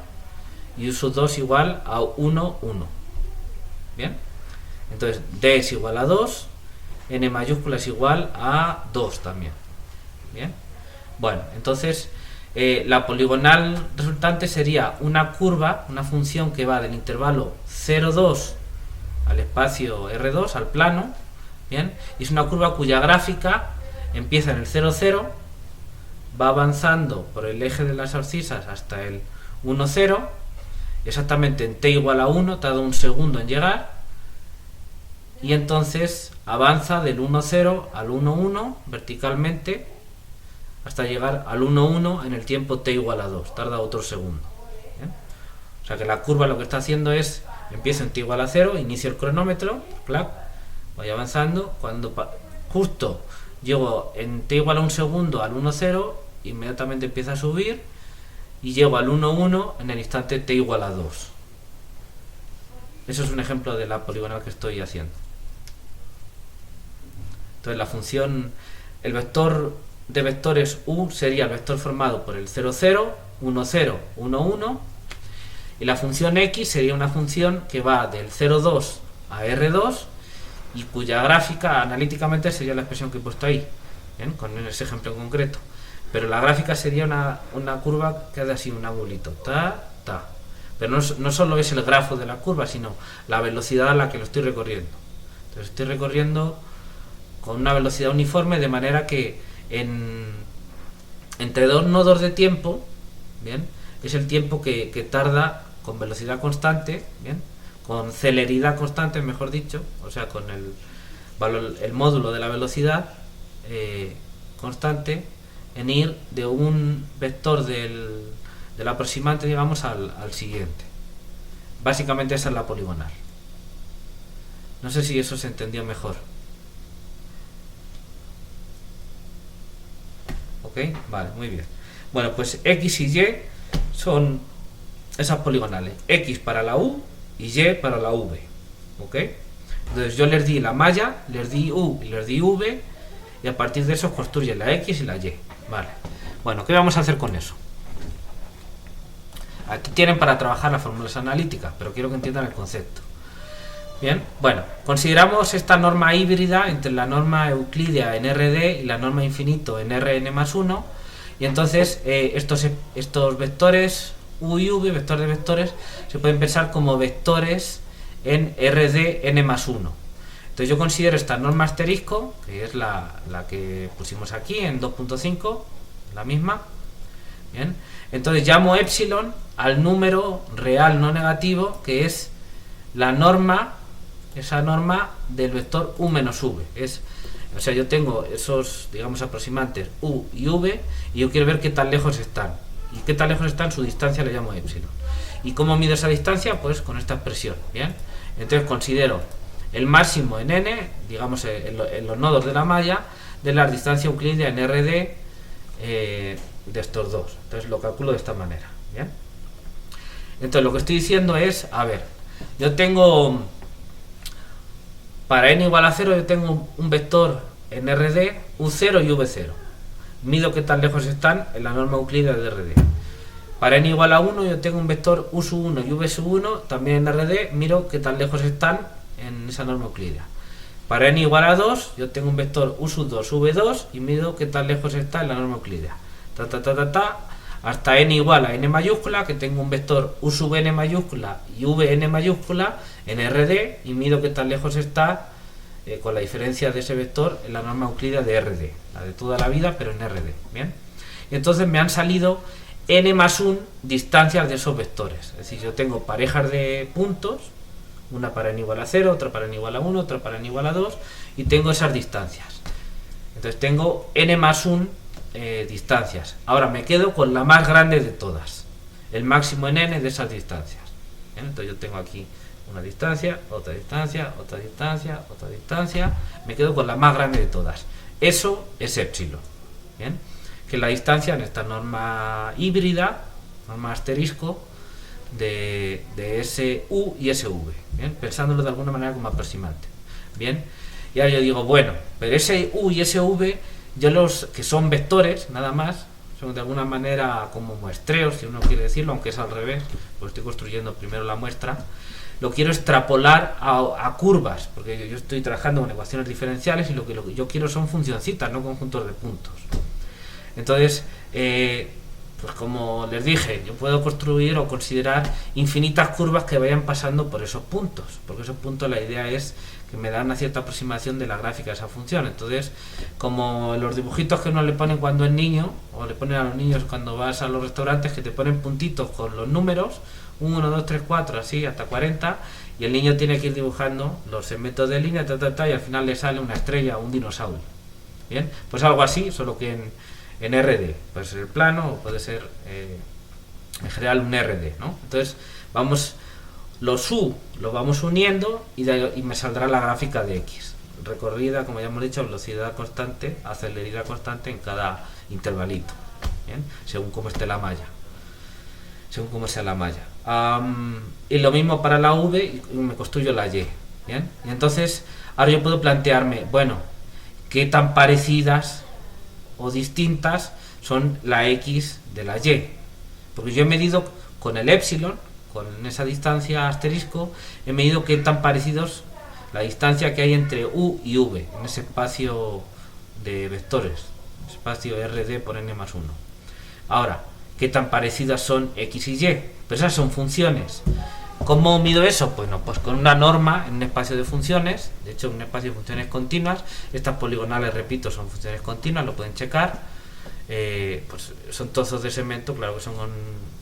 y U sub 2 igual a 1, 1. ¿Bien? Entonces D es igual a 2, N mayúscula es igual a 2 también. ¿Bien? Bueno, entonces la poligonal resultante sería una curva, una función que va del intervalo 0, 2 al espacio R2, al plano, ¿bien? Y es una curva cuya gráfica empieza en el 0, 0, va avanzando por el eje de las abscisas hasta el 1, 0, exactamente en t igual a 1, tarda un segundo en llegar, y entonces avanza del 1, 0 al 1, 1 verticalmente hasta llegar al 1, 1 en el tiempo t igual a 2, tarda otro segundo. ¿Bien? O sea que la curva lo que está haciendo es, empiezo en t igual a 0, inicio el cronómetro, clac, voy avanzando, cuando justo llego en t igual a un segundo al 1, 0, inmediatamente empieza a subir y llego al 1, 1 en el instante t igual a 2. Eso es un ejemplo de la poligonal que estoy haciendo. Entonces la función, el vector de vectores U sería el vector formado por el 0, 0, 1, 0, 1, 1, y la función X sería una función que va del 0, 2 a R2 y cuya gráfica analíticamente sería la expresión que he puesto ahí, ¿bien? Con ese ejemplo en concreto, pero la gráfica sería una curva que hace así un angulito, ta, ta, pero no solo es el grafo de la curva, sino la velocidad a la que lo estoy recorriendo. Entonces estoy recorriendo con una velocidad uniforme, de manera que entre dos nodos de tiempo, ¿bien? Es el tiempo que tarda con velocidad constante, ¿bien? con celeridad constante, mejor dicho, o sea, con el módulo de la velocidad constante, en ir de un vector del aproximante, digamos, al siguiente. Básicamente esa es la poligonal. No sé si eso se entendió mejor. ¿Ok? Vale, muy bien. Bueno, pues X y Y son esas poligonales. X para la U y Y para la V. ¿Ok? Entonces yo les di la malla, les di U y les di V, y a partir de eso construyen la X y la Y. Vale. Bueno, ¿qué vamos a hacer con eso? Aquí tienen para trabajar las fórmulas analíticas, pero quiero que entiendan el concepto. Bien, bueno, consideramos esta norma híbrida entre la norma euclídea en RD y la norma infinito en Rn+1, y entonces estos vectores U y V, vectores de vectores, se pueden pensar como vectores en Rd(n+1). Entonces yo considero esta norma asterisco, que es la que pusimos aquí en 2.5, la misma. Bien, entonces llamo epsilon al número real no negativo, que es la norma, esa norma del vector U menos V. O sea, yo tengo esos, digamos, aproximantes U y V, y yo quiero ver qué tan lejos están. Y qué tan lejos están, su distancia le llamo epsilon. ¿Y cómo mido esa distancia? Pues con esta expresión. Bien, entonces considero el máximo en n, digamos, en los nodos de la malla, de la distancia euclídea en RD de estos dos. Entonces lo calculo de esta manera. Bien, entonces lo que estoy diciendo es, a ver, yo tengo, para n igual a 0, yo tengo un vector en RD, U0 y V0. Mido qué tan lejos están en la norma euclídea de RD. Para n igual a 1, yo tengo un vector U1 y V1, también en RD, miro qué tan lejos están en esa norma euclídea. Para n igual a 2, yo tengo un vector U2, V2, y mido qué tan lejos está en la norma euclídea. Hasta n igual a n mayúscula, que tengo un vector U(n) mayúscula y Vn mayúscula en RD, y mido qué tan lejos está con la diferencia de ese vector en la norma euclídea de RD, la de toda la vida, pero en RD. Bien, y entonces me han salido n+1 distancias de esos vectores. Es decir, yo tengo parejas de puntos, una para n igual a 0, otra para n igual a 1, otra para n igual a 2, y tengo esas distancias. Entonces tengo n+1 distancias. Ahora me quedo con la más grande de todas, el máximo en n de esas distancias. Bien, entonces yo tengo aquí una distancia, otra distancia, otra distancia, otra distancia, me quedo con la más grande de todas. Eso es epsilon. Bien, que es la distancia en esta norma híbrida, norma asterisco, de ese U y ese V. Bien, pensándolo de alguna manera como aproximante. Bien, y ahora yo digo, bueno, pero ese U y ese V, yo los que son vectores, nada más, son de alguna manera como muestreos, si uno quiere decirlo, aunque es al revés, pues estoy construyendo primero la muestra, lo quiero extrapolar a curvas, porque yo estoy trabajando con ecuaciones diferenciales, y lo que yo quiero son funcioncitas, no conjuntos de puntos. Entonces, pues como les dije, yo puedo construir o considerar infinitas curvas que vayan pasando por esos puntos, porque esos puntos, la idea es que me dan una cierta aproximación de la gráfica de esa función. Entonces, como los dibujitos que uno le ponen cuando es niño, o le ponen a los niños cuando vas a los restaurantes, que te ponen puntitos con los números, 1, 2, 3, 4, así hasta 40, y el niño tiene que ir dibujando los segmentos de línea, y al final le sale una estrella o un dinosaurio. Bien, pues algo así, solo que en RD, puede ser el plano, o puede ser en general un RD, ¿no? Entonces vamos, los U los vamos uniendo, y me saldrá la gráfica de X, recorrida, como ya hemos dicho, a velocidad constante, a celeridad constante en cada intervalito. Bien, según cómo esté la malla, según cómo sea la malla. Y lo mismo para la V, y me construyo la Y. Bien, y entonces ahora yo puedo plantearme, bueno, qué tan parecidas o distintas son la X de la Y, porque yo he medido con el epsilon, con esa distancia asterisco, he medido qué tan parecidos la distancia que hay entre U y V en ese espacio de vectores, espacio RD por n+1. Ahora, qué tan parecidas son X y Y, pero esas son funciones. ¿Cómo mido eso? Bueno, pues con una norma en un espacio de funciones, de hecho un espacio de funciones continuas. Estas poligonales, repito, son funciones continuas, lo pueden checar. Pues son trozos de segmento, claro que son con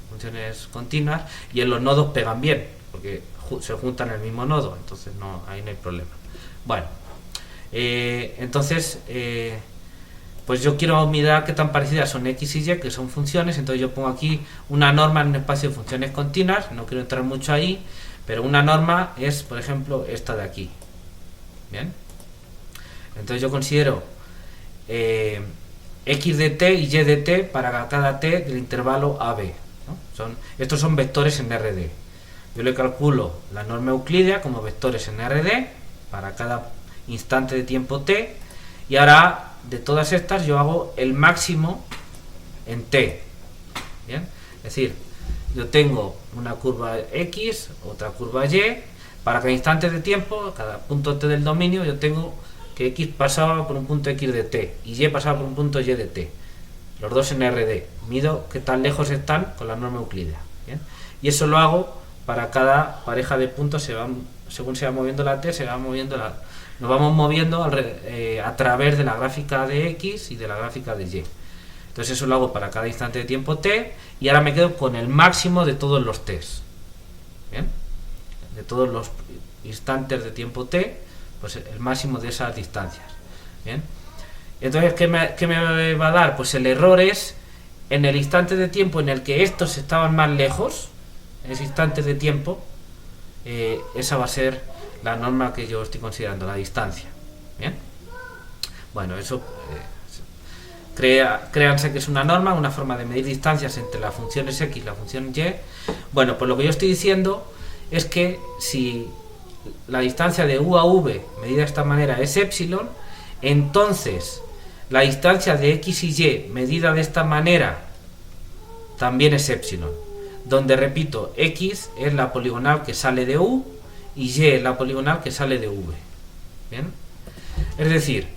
funciones continuas, y en los nodos pegan bien, porque se juntan en el mismo nodo, entonces no, ahí no hay problema. Bueno, entonces pues yo quiero mirar qué tan parecidas son x y y, que son funciones. Entonces yo pongo aquí una norma en un espacio de funciones continuas, no quiero entrar mucho ahí, pero una norma es, por ejemplo, esta de aquí. Bien, entonces yo considero x de t y y de t para cada t del intervalo AB, ¿no? Estos son vectores en RD. Yo le calculo la norma euclídea como vectores en RD para cada instante de tiempo t, y ahora de todas estas yo hago el máximo en t. Bien, es decir, yo tengo una curva x, otra curva y, para cada instante de tiempo, cada punto t del dominio, yo tengo que x pasaba por un punto x de t y y pasaba por un punto y de t, los dos en RD. Mido qué tan lejos están con la norma euclídea. Bien, y eso lo hago para cada pareja de puntos. Según se va moviendo la t, se va moviendo nos vamos moviendo a través de la gráfica de x y de la gráfica de y. Entonces eso lo hago para cada instante de tiempo t, y ahora me quedo con el máximo de todos los t's. Bien, de todos los instantes de tiempo t, pues el máximo de esas distancias. Bien, entonces ¿qué me va a dar? Pues el error es en el instante de tiempo en el que estos estaban más lejos, en ese instante de tiempo, esa va a ser la norma que yo estoy considerando, la distancia. Bien, bueno, eso créanse que es una norma, una forma de medir distancias entre las funciones x y la función y. Bueno, pues lo que yo estoy diciendo es que si la distancia de u a v medida de esta manera es epsilon, entonces la distancia de x y y medida de esta manera también es epsilon, donde, repito, x es la poligonal que sale de u y y es la poligonal que sale de v. Bien, es decir,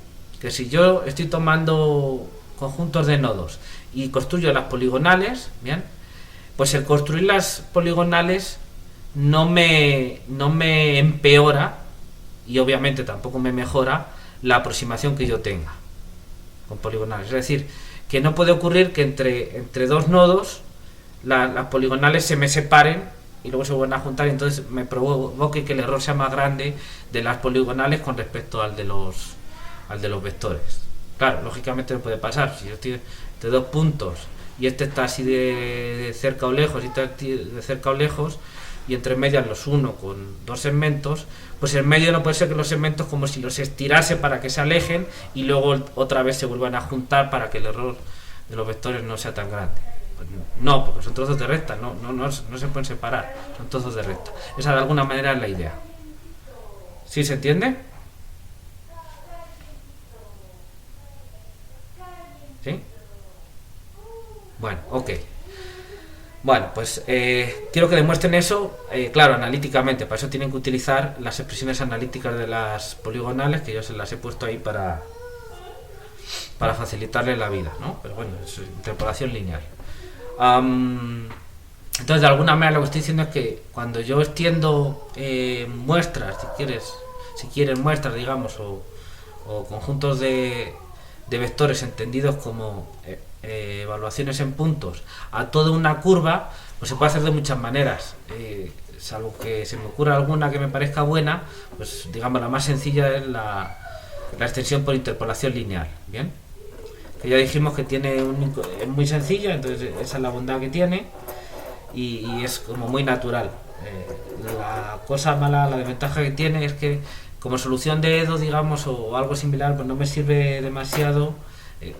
que si yo estoy tomando conjuntos de nodos y construyo las poligonales, bien, pues el construir las poligonales no me empeora, y obviamente tampoco me mejora la aproximación que yo tenga con poligonales. Es decir, que no puede ocurrir que entre dos nodos las poligonales se me separen y luego se vuelven a juntar, y entonces me provoque que el error sea más grande de las poligonales con respecto al de los vectores. Claro, lógicamente no puede pasar. Si yo estoy entre dos puntos y este está así de cerca o lejos y este de cerca o lejos, y entre medias los uno con dos segmentos, pues en medio no puede ser que los segmentos como si los estirase para que se alejen y luego otra vez se vuelvan a juntar para que el error de los vectores no sea tan grande. Pues no, porque son trozos de recta, no se pueden separar, son trozos de recta. Esa de alguna manera es la idea. ¿Sí se entiende? ¿Sí? Bueno, ok. Bueno, pues quiero que demuestren eso, claro, analíticamente. Para eso tienen que utilizar las expresiones analíticas de las poligonales, que yo se las he puesto ahí para facilitarles la vida, ¿no? Pero bueno, es interpolación lineal. Entonces, de alguna manera lo que estoy diciendo es que cuando yo extiendo muestras, si quieres muestras, digamos, o conjuntos de vectores entendidos como evaluaciones en puntos a toda una curva, pues se puede hacer de muchas maneras, salvo que se me ocurra alguna que me parezca buena. Pues digamos la más sencilla es la extensión por interpolación lineal. Bien, que ya dijimos que es muy sencilla, entonces esa es la bondad que tiene y es como muy natural. La cosa mala, la desventaja que tiene es que como solución de Edo, digamos, o algo similar, pues no me sirve demasiado.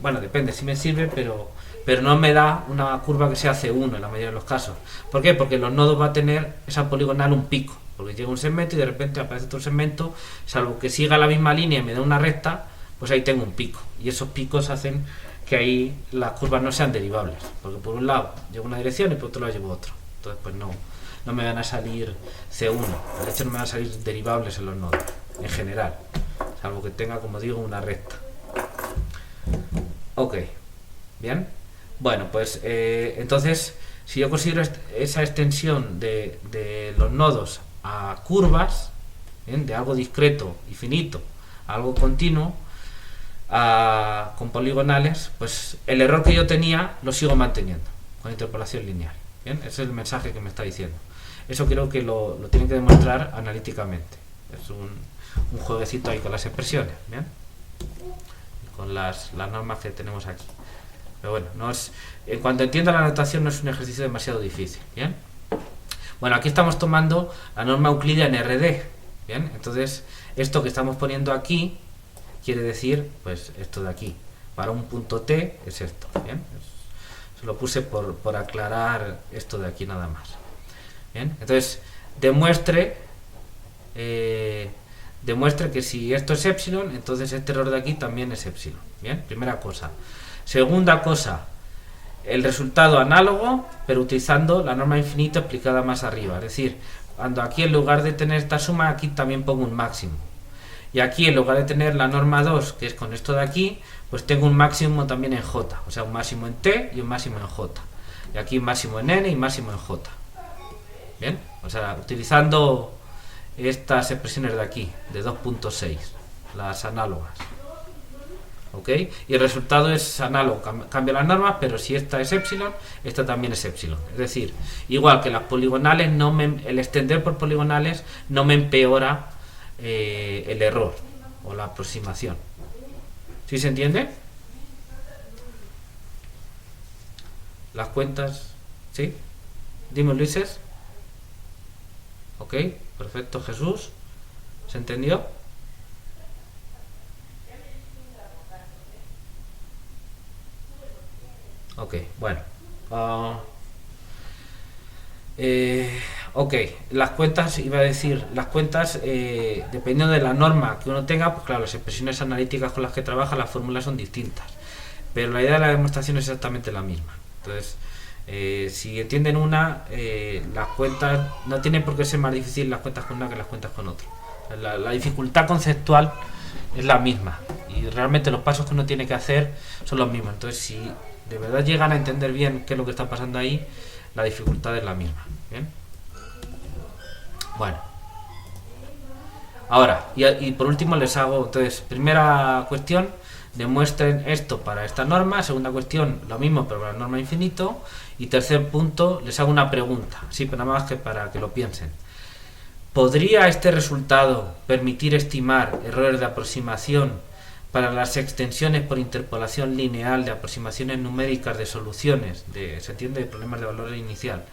Bueno, depende, sí me sirve, pero no me da una curva que sea C1 en la mayoría de los casos. ¿Por qué? Porque los nodos va a tener esa poligonal un pico, porque llega un segmento y de repente aparece otro segmento, salvo que siga la misma línea y me dé una recta, pues ahí tengo un pico, y esos picos hacen que ahí las curvas no sean derivables, porque por un lado llevo una dirección y por otro lado llevo otro, entonces pues no me van a salir C1, de hecho no me van a salir derivables en los nodos en general, salvo que tenga, como digo, una recta. Ok, bien. Bueno, pues entonces, si yo considero esa extensión de los nodos a curvas, ¿bien?, de algo discreto y finito a algo continuo, con poligonales, pues el error que yo tenía lo sigo manteniendo con interpolación lineal. Bien, ese es el mensaje que me está diciendo. Eso creo que lo tienen que demostrar analíticamente. Es un jueguecito ahí con las expresiones, bien, con las normas que tenemos aquí. Pero bueno, no es, en cuanto entienda la notación no es un ejercicio demasiado difícil, bien. Bueno, aquí estamos tomando la norma euclídea en RD, bien. Entonces esto que estamos poniendo aquí quiere decir, pues esto de aquí, para un punto T es esto, bien. Se lo puse por aclarar esto de aquí nada más. Bien, entonces demuestre que si esto es epsilon, entonces este error de aquí también es epsilon. Bien, primera cosa. Segunda cosa, el resultado análogo, pero utilizando la norma infinito explicada más arriba. Es decir, cuando aquí en lugar de tener esta suma, aquí también pongo un máximo. Y aquí en lugar de tener la norma 2, que es con esto de aquí, pues tengo un máximo también en J. O sea, un máximo en T y un máximo en J. Y aquí un máximo en N y máximo en J. Bien, o sea, utilizando estas expresiones de aquí, de 2.6, las análogas. ¿Ok? Y el resultado es análogo, cambia las normas, pero si esta es epsilon, esta también es epsilon. Es decir, igual que las poligonales, el extender por poligonales no me empeora el error o la aproximación. ¿Sí se entiende? Las cuentas, ¿sí? Dime, Luises. Ok, perfecto, Jesús. ¿Se entendió? Ok, bueno. Ok, las cuentas, iba a decir, las cuentas, dependiendo de la norma que uno tenga, pues claro, las expresiones analíticas con las que trabaja, las fórmulas son distintas. Pero la idea de la demostración es exactamente la misma. Entonces, si entienden una, las cuentas, no tienen por qué ser más difícil las cuentas con una que las cuentas con otra. La dificultad conceptual es la misma. Y realmente los pasos que uno tiene que hacer son los mismos. Entonces, si de verdad llegan a entender bien qué es lo que está pasando ahí, la dificultad es la misma. ¿Bien? Bueno, ahora, y por último les hago, entonces, primera cuestión, demuestren esto para esta norma. Segunda cuestión, lo mismo pero para la norma infinito. Y tercer punto, les hago una pregunta, sí, pero nada más que para que lo piensen. ¿Podría este resultado permitir estimar errores de aproximación para las extensiones por interpolación lineal de aproximaciones numéricas de soluciones, se entiende, de problemas de valor inicial,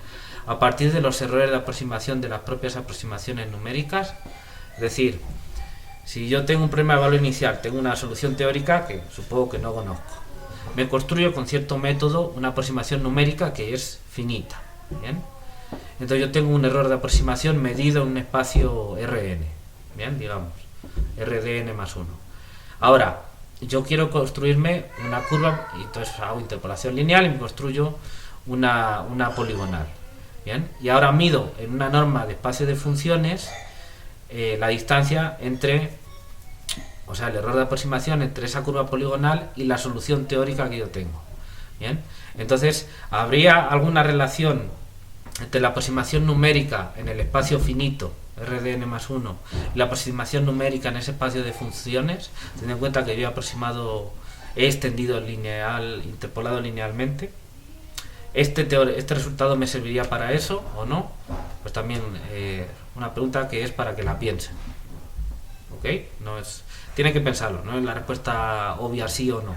a partir de los errores de aproximación de las propias aproximaciones numéricas? Es decir, si yo tengo un problema de valor inicial, tengo una solución teórica que supongo que no conozco, me construyo con cierto método una aproximación numérica que es finita, ¿bien? Entonces yo tengo un error de aproximación medido en un espacio Rn, ¿bien? Digamos, Rdn más 1. Ahora, yo quiero construirme una curva, y entonces hago interpolación lineal y me construyo una poligonal, ¿bien? Y ahora mido en una norma de espacio de funciones la distancia entre, o sea, el error de aproximación entre esa curva poligonal y la solución teórica que yo tengo, ¿bien? Entonces, ¿habría alguna relación entre la aproximación numérica en el espacio finito Rdn más 1 y la aproximación numérica en ese espacio de funciones, teniendo en cuenta que yo he extendido lineal, interpolado linealmente? ¿Este resultado me serviría para eso o no? Pues también una pregunta que es para que la piensen. ¿Ok? No es, tienen que pensarlo, no es la respuesta obvia sí o no.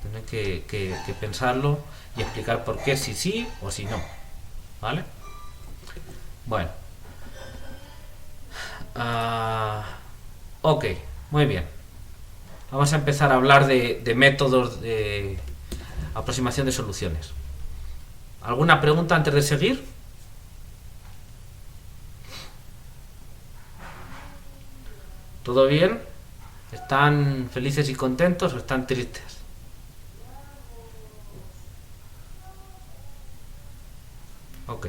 Tienen que pensarlo y explicar por qué si sí o si no. ¿Vale? Bueno. Ok, muy bien. Vamos a empezar a hablar de métodos de aproximación de soluciones. ¿Alguna pregunta antes de seguir? ¿Todo bien? ¿Están felices y contentos o están tristes? Ok.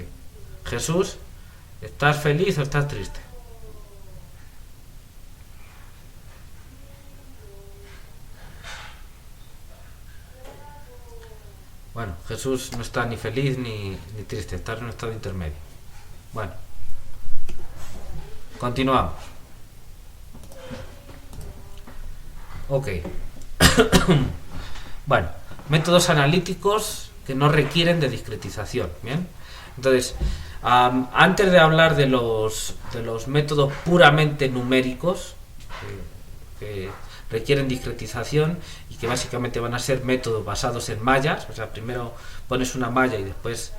Jesús, ¿estás feliz o estás triste? Bueno, Jesús no está ni feliz ni triste, está en un estado intermedio. Bueno, continuamos. Ok. Bueno, métodos analíticos que no requieren de discretización. Bien, Entonces, antes de hablar de los métodos puramente numéricos, que requieren discretización y que básicamente van a ser métodos basados en mallas, o sea, primero pones una malla y después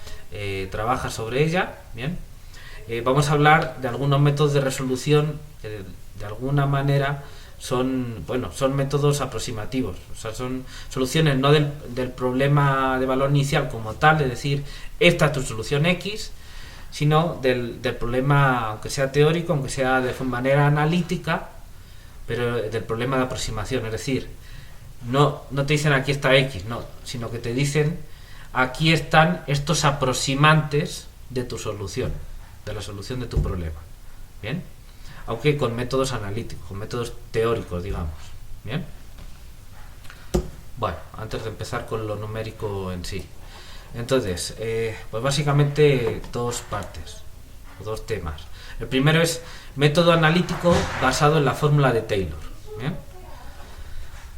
trabajas sobre ella, ¿bien? Vamos a hablar de algunos métodos de resolución que de alguna manera son métodos aproximativos, o sea, son soluciones no del problema de valor inicial como tal, es decir, esta es tu solución X, sino del problema, aunque sea teórico, aunque sea de manera analítica, pero del problema de aproximación, es decir, no te dicen aquí está X, no, sino que te dicen aquí están estos aproximantes de tu solución, de la solución de tu problema, ¿bien? Aunque con métodos analíticos, con métodos teóricos, digamos, ¿bien? Bueno, antes de empezar con lo numérico en sí. Entonces, pues básicamente dos partes, dos temas. El primero es método analítico basado en la fórmula de Taylor, ¿bien?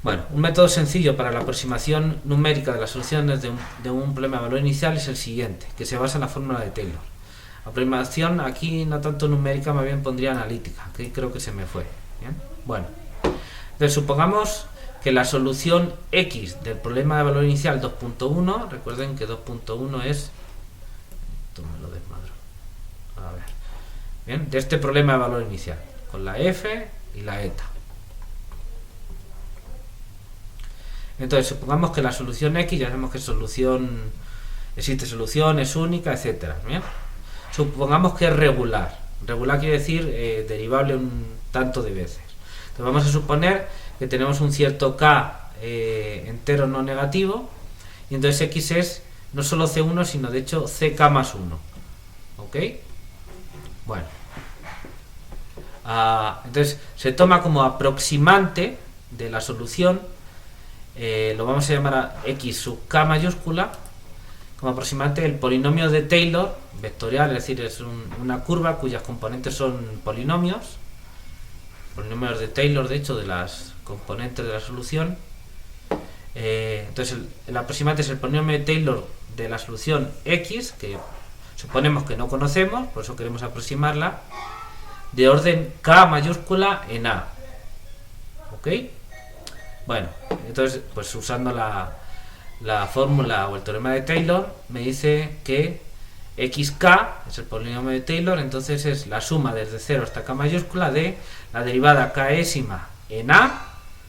Bueno, un método sencillo para la aproximación numérica de las soluciones de un problema de valor inicial es el siguiente, que se basa en la fórmula de Taylor. Aproximación aquí no tanto numérica, más bien pondría analítica, que creo que se me fue, ¿bien? Bueno, entonces supongamos que la solución X del problema de valor inicial 2.1, recuerden que 2.1 es, esto me lo desmadro, a ver, bien, de este problema de valor inicial, con la F y la eta. Entonces supongamos que la solución X, ya sabemos que existe solución, es única, etcétera, ¿bien? Supongamos que es regular. Regular quiere decir derivable un tanto de veces. Entonces vamos a suponer que tenemos un cierto k entero no negativo, y entonces x es no solo c1, sino de hecho ck más 1. ¿Ok? Bueno. Entonces se toma como aproximante de la solución, lo vamos a llamar a x sub k mayúscula, como aproximante del polinomio de Taylor vectorial, es decir, es una curva cuyas componentes son polinomios de Taylor, de hecho, de las componentes de la solución. Entonces el aproximante es el polinomio de Taylor de la solución X, que suponemos que no conocemos, por eso queremos aproximarla, de orden K mayúscula en A. ¿Ok? Bueno, entonces pues usando la fórmula o el teorema de Taylor, me dice que xk es el polinomio de Taylor, entonces es la suma desde 0 hasta k mayúscula de la derivada késima en a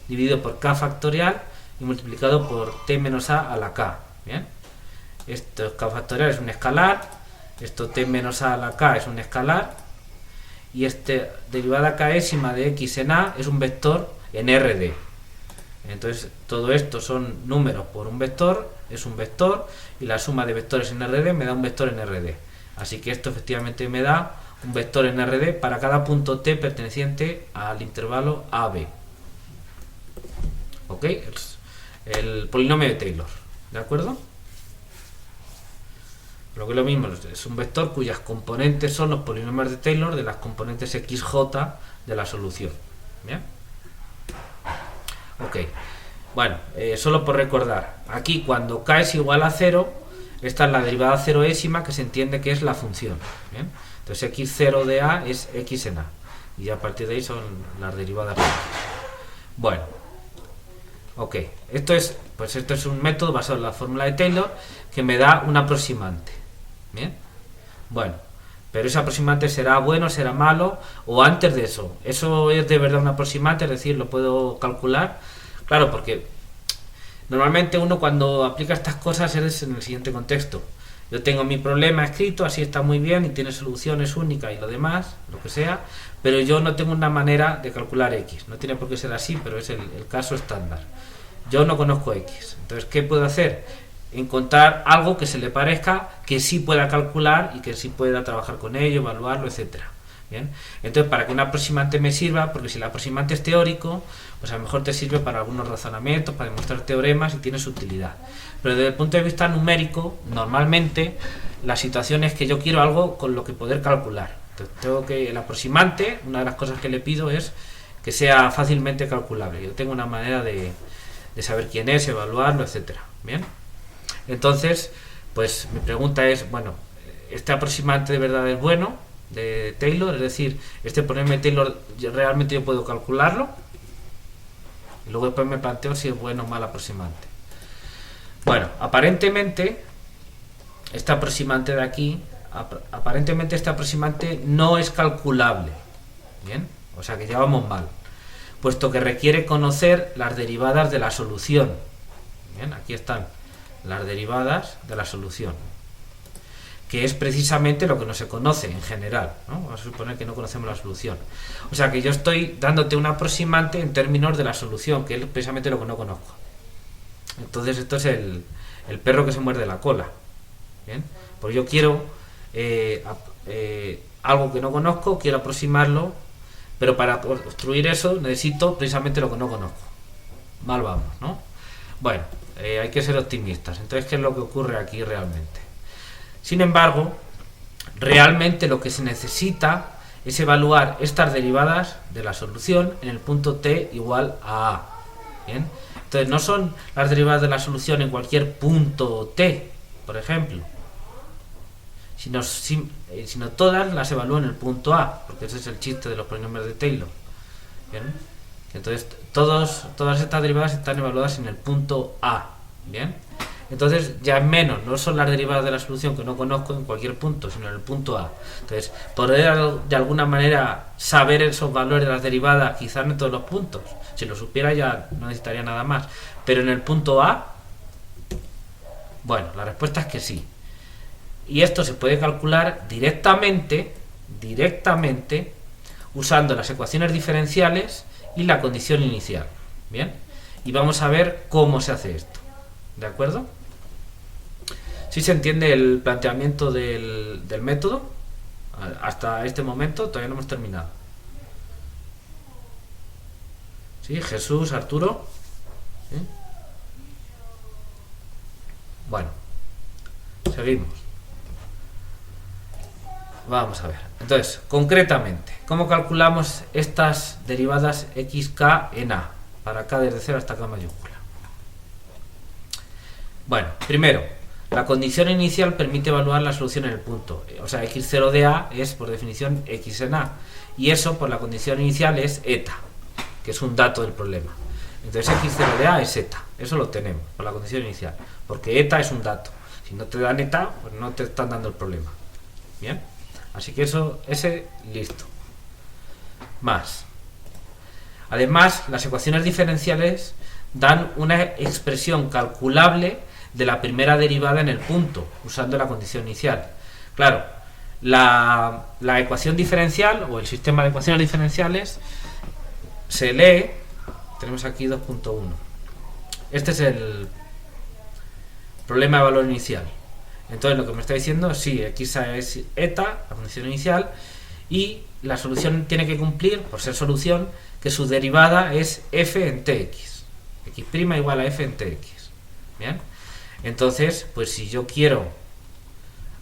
dividido por k factorial y multiplicado por t menos a la k. Bien, esto k factorial es un escalar, esto t menos a la k es un escalar, y este derivada késima de x en a es un vector en rd. Entonces todo esto son números por un vector, es un vector, y la suma de vectores en RD me da un vector en RD. Así que esto efectivamente me da un vector en RD para cada punto t perteneciente al intervalo AB. ¿Ok? El polinomio de Taylor. ¿De acuerdo? Lo que es lo mismo, es un vector cuyas componentes son los polinomios de Taylor de las componentes xj de la solución. ¿Bien? Ok, bueno, solo por recordar, aquí cuando k es igual a 0, esta es la derivada ceroésima, que se entiende que es la función, ¿bien? Entonces x0 de a es x en a, y a partir de ahí son las derivadas de a. Bueno, ok, esto es un método basado en la fórmula de Taylor que me da un aproximante, ¿bien? Bueno, pero ese aproximante será bueno, será malo, o antes de eso es de verdad un aproximante, es decir, lo puedo calcular. Claro, porque normalmente uno cuando aplica estas cosas es en el siguiente contexto: yo tengo mi problema escrito, así está muy bien y tiene soluciones únicas y lo demás, lo que sea, pero yo no tengo una manera de calcular x, no tiene por qué ser así, pero es el caso estándar. Yo no conozco x, entonces ¿qué puedo hacer? Encontrar algo que se le parezca, que sí pueda calcular y que sí pueda trabajar con ello, evaluarlo, etcétera. Bien, entonces para que un aproximante me sirva, porque si el aproximante es teórico, pues a lo mejor te sirve para algunos razonamientos, para demostrar teoremas y tiene su utilidad. Pero desde el punto de vista numérico, normalmente la situación es que yo quiero algo con lo que poder calcular. Entonces tengo que el aproximante, una de las cosas que le pido es que sea fácilmente calculable. Yo tengo una manera de saber quién es, evaluarlo, etcétera. Bien, entonces pues mi pregunta es, bueno, este aproximante de verdad es bueno, de Taylor, es decir, este problema de Taylor realmente yo puedo calcularlo, y luego después me planteo si es bueno o mal aproximante. Bueno, aparentemente este aproximante de aquí, aparentemente este aproximante no es calculable, bien, o sea que ya vamos mal, puesto que requiere conocer las derivadas de la solución. Bien, aquí están las derivadas de la solución, que es precisamente lo que no se conoce en general, ¿no? Vamos a suponer que no conocemos la solución. O sea que yo estoy dándote un aproximante en términos de la solución, que es precisamente lo que no conozco. Entonces esto es el perro que se muerde la cola. Bien, pues yo quiero algo que no conozco, quiero aproximarlo, pero para construir eso necesito precisamente lo que no conozco. Mal vamos, ¿no? Bueno, hay que ser optimistas. Entonces, ¿qué es lo que ocurre aquí realmente? Sin embargo, realmente lo que se necesita es evaluar estas derivadas de la solución en el punto t igual a a. ¿Bien? Entonces, no son las derivadas de la solución en cualquier punto t, por ejemplo, sino todas las evalúo en el punto a, porque ese es el chiste de los polinomios de Taylor. ¿Bien? Entonces, todas estas derivadas están evaluadas en el punto a. ¿Bien? Entonces ya menos, no son las derivadas de la solución que no conozco en cualquier punto, sino en el punto A. Entonces, poder de alguna manera saber esos valores de las derivadas, quizás no en todos los puntos. Si lo supiera ya no necesitaría nada más. Pero en el punto A, bueno, la respuesta es que sí. Y esto se puede calcular directamente, usando las ecuaciones diferenciales y la condición inicial. ¿Bien? Y vamos a ver cómo se hace esto. ¿De acuerdo? ¿Sí se entiende el planteamiento del método? Hasta este momento todavía no hemos terminado. ¿Sí? Jesús, Arturo. ¿Sí? Bueno, seguimos. Vamos a ver. Entonces, concretamente, ¿cómo calculamos estas derivadas xk en a? Para k desde 0 hasta k mayúscula. Bueno, primero, la condición inicial permite evaluar la solución en el punto. O sea, x0 de a es, por definición, x en a. Y eso, por la condición inicial, es eta, que es un dato del problema. Entonces, x0 de a es eta. Eso lo tenemos, por la condición inicial. Porque eta es un dato. Si no te dan eta, pues no te están dando el problema. ¿Bien? Así que ese, listo. Más. Además, las ecuaciones diferenciales dan una expresión calculable de la primera derivada en el punto, usando la condición inicial. Claro, la ecuación diferencial, o el sistema de ecuaciones diferenciales, se lee, tenemos aquí 2.1. Este es el problema de valor inicial. Entonces lo que me está diciendo, sí, x es eta, la condición inicial, y la solución tiene que cumplir, por ser solución, que su derivada es f en tx. X' igual a f en tx. ¿Bien? Entonces, pues si yo quiero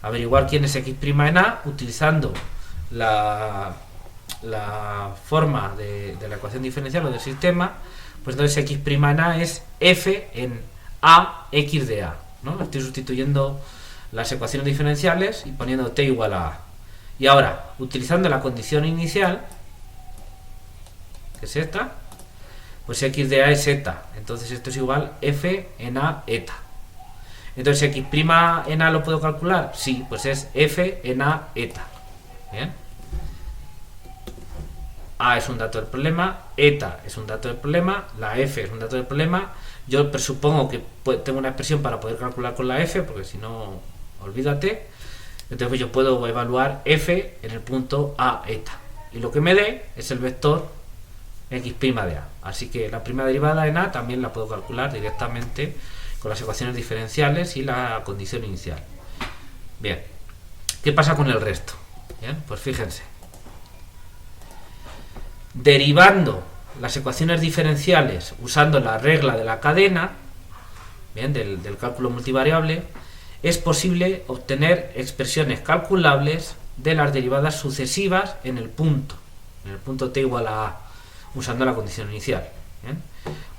averiguar quién es x' en a, utilizando la forma de la ecuación diferencial o del sistema, pues entonces x' en a es f en a x de a, ¿no? Estoy sustituyendo las ecuaciones diferenciales y poniendo t igual a a. Y ahora, utilizando la condición inicial, que es esta, pues x de a es eta. Entonces esto es igual f en a eta. Entonces x' en a lo puedo calcular. Sí, pues es f en a eta. Bien. A es un dato del problema, eta es un dato del problema, la f es un dato del problema. Yo presupongo que tengo una expresión para poder calcular con la f, porque si no, olvídate. Entonces pues yo puedo evaluar f en el punto a eta. Y lo que me dé es el vector x' de a. Así que la primera derivada en a también la puedo calcular directamente con las ecuaciones diferenciales y la condición inicial. Bien. ¿Qué pasa con el resto? Bien, pues fíjense. Derivando las ecuaciones diferenciales usando la regla de la cadena, bien, del cálculo multivariable, es posible obtener expresiones calculables de las derivadas sucesivas en el punto t igual a a, usando la condición inicial. ¿Bien?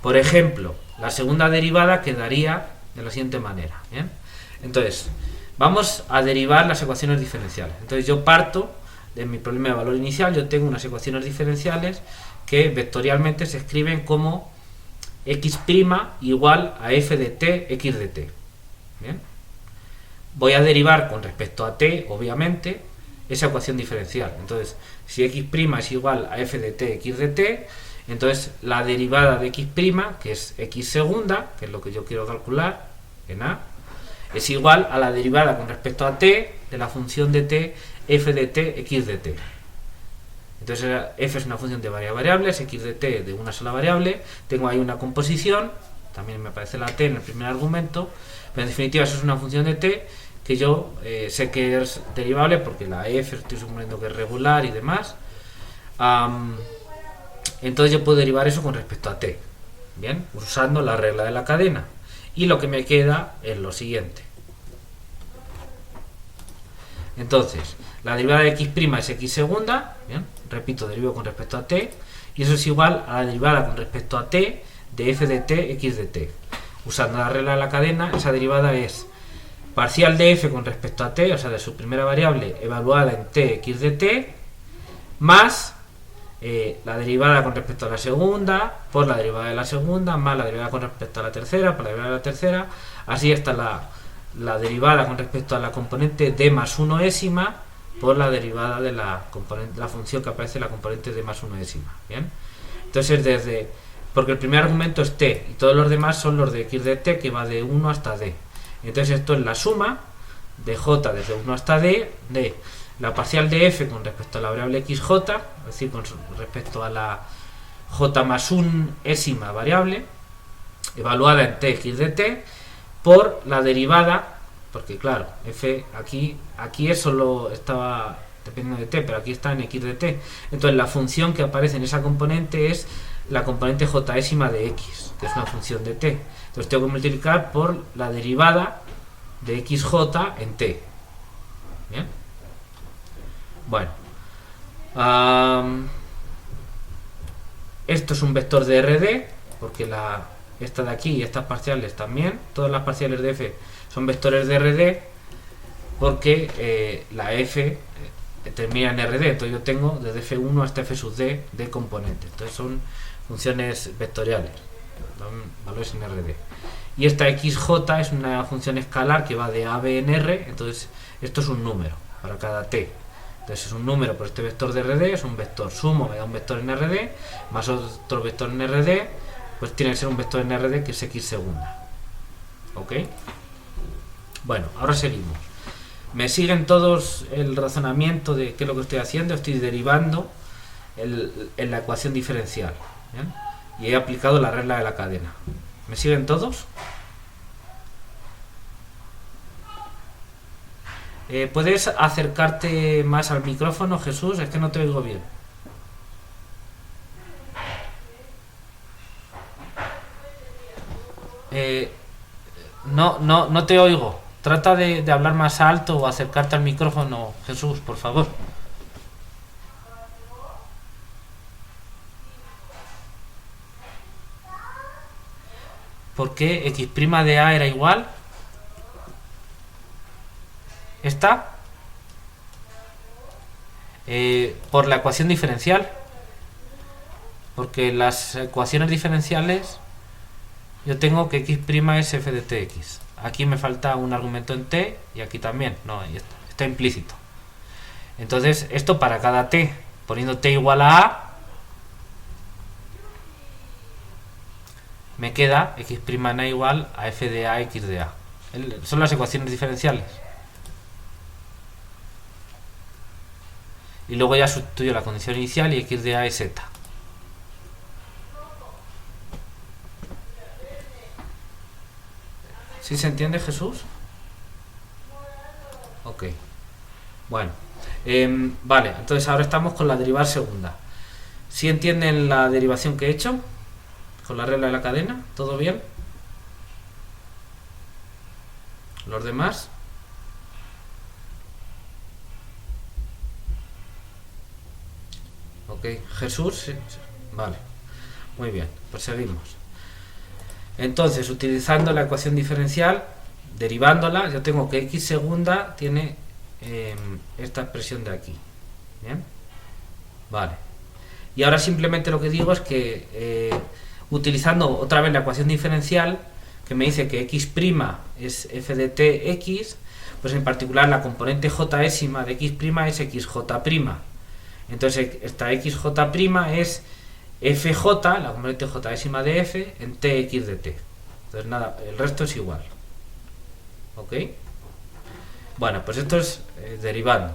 Por ejemplo, la segunda derivada quedaría de la siguiente manera. ¿Bien? Entonces, Vamos a derivar las ecuaciones diferenciales. Entonces yo parto de mi problema de valor inicial, yo tengo unas ecuaciones diferenciales que vectorialmente se escriben como x' igual a f de t, x de t. ¿Bien? Voy a derivar con respecto a t, obviamente, esa ecuación diferencial. Entonces, si x' es igual a f de t, x de t, entonces la derivada de x', que es x segunda, que es lo que yo quiero calcular, en a, es igual a la derivada con respecto a t de la función de t, f de t, x de t. Entonces f es una función de varias variables, x de t de una sola variable, tengo ahí una composición, también me aparece la t en el primer argumento, pero en definitiva eso es una función de t que yo sé que es derivable porque la f estoy suponiendo que es regular y demás. Entonces yo puedo derivar eso con respecto a t, bien, usando la regla de la cadena. Y lo que me queda es lo siguiente. Entonces, la derivada de x' es x segunda, bien, repito, derivo con respecto a t, y eso es igual a la derivada con respecto a t de f de t, x de t. Usando la regla de la cadena, esa derivada es parcial de f con respecto a t, o sea, de su primera variable evaluada en t, x de t, más la derivada con respecto a la segunda, por la derivada de la segunda, más la derivada con respecto a la tercera, por la derivada de la tercera, así está la derivada con respecto a la componente d más 1ésima, por la derivada de la función que aparece en la componente d más 1ésima. ¿Bien? Entonces, porque el primer argumento es t, y todos los demás son los de x de t, que va de 1 hasta d. Entonces esto es la suma de j desde 1 hasta d, de la parcial de f con respecto a la variable xj, es decir, con respecto a la j más 1ésima variable, evaluada en t, x de t, por la derivada, porque claro, f aquí es solo estaba dependiendo de t, pero aquí está en x de t. Entonces la función que aparece en esa componente es la componente jésima de x, que es una función de t. Entonces tengo que multiplicar por la derivada de xj en t. ¿Bien? Bueno, esto es un vector de RD, porque esta de aquí y estas parciales también, todas las parciales de f son vectores de RD, porque la f termina en RD, entonces yo tengo desde f1 hasta f sub d de componentes, entonces son funciones vectoriales, dan valores en RD. Y esta xj es una función escalar que va de a, b en r, entonces esto es un número para cada t. Entonces es un número por este vector de RD, es un vector sumo, me da un vector en RD, más otro vector en RD, pues tiene que ser un vector en RD que es x segunda. ¿Ok? Bueno, ahora seguimos. ¿Me siguen todos el razonamiento de qué es lo que estoy haciendo? Estoy derivando en la ecuación diferencial. ¿Bien? Y he aplicado la regla de la cadena. ¿Me siguen todos? ¿Puedes acercarte más al micrófono, Jesús? Es que no te oigo bien. No te oigo. Trata de hablar más alto o acercarte al micrófono, Jesús, por favor. ¿Por qué x' de a era igual? ¿Esta? Por la ecuación diferencial. Porque las ecuaciones diferenciales yo tengo que x' es f de tx. Aquí me falta un argumento en t y aquí también. No, está implícito. Entonces, esto para cada t, poniendo t igual a a, me queda x' en a igual a f de a x de a. Son las ecuaciones diferenciales. Y luego ya sustituyo la condición inicial y x de a es z. ¿Sí se entiende, Jesús? Ok. Bueno. Vale, entonces ahora estamos con la derivada segunda. ¿Sí entienden la derivación que he hecho? Con la regla de la cadena. ¿Todo bien? ¿Los demás? Ok. ¿Jesús? Sí. Vale. Muy bien. Pues seguimos. Entonces, utilizando la ecuación diferencial, derivándola, yo tengo que x segunda tiene esta expresión de aquí. ¿Bien? Vale. Y ahora simplemente lo que digo es que utilizando otra vez la ecuación diferencial, que me dice que x' es f de t x, pues en particular la componente j'ésima de x' es xj'. Entonces esta xj' es fj, la componente j'ésima de f, en tx de t. Entonces nada, el resto es igual. ¿Ok? Bueno, pues esto es derivando.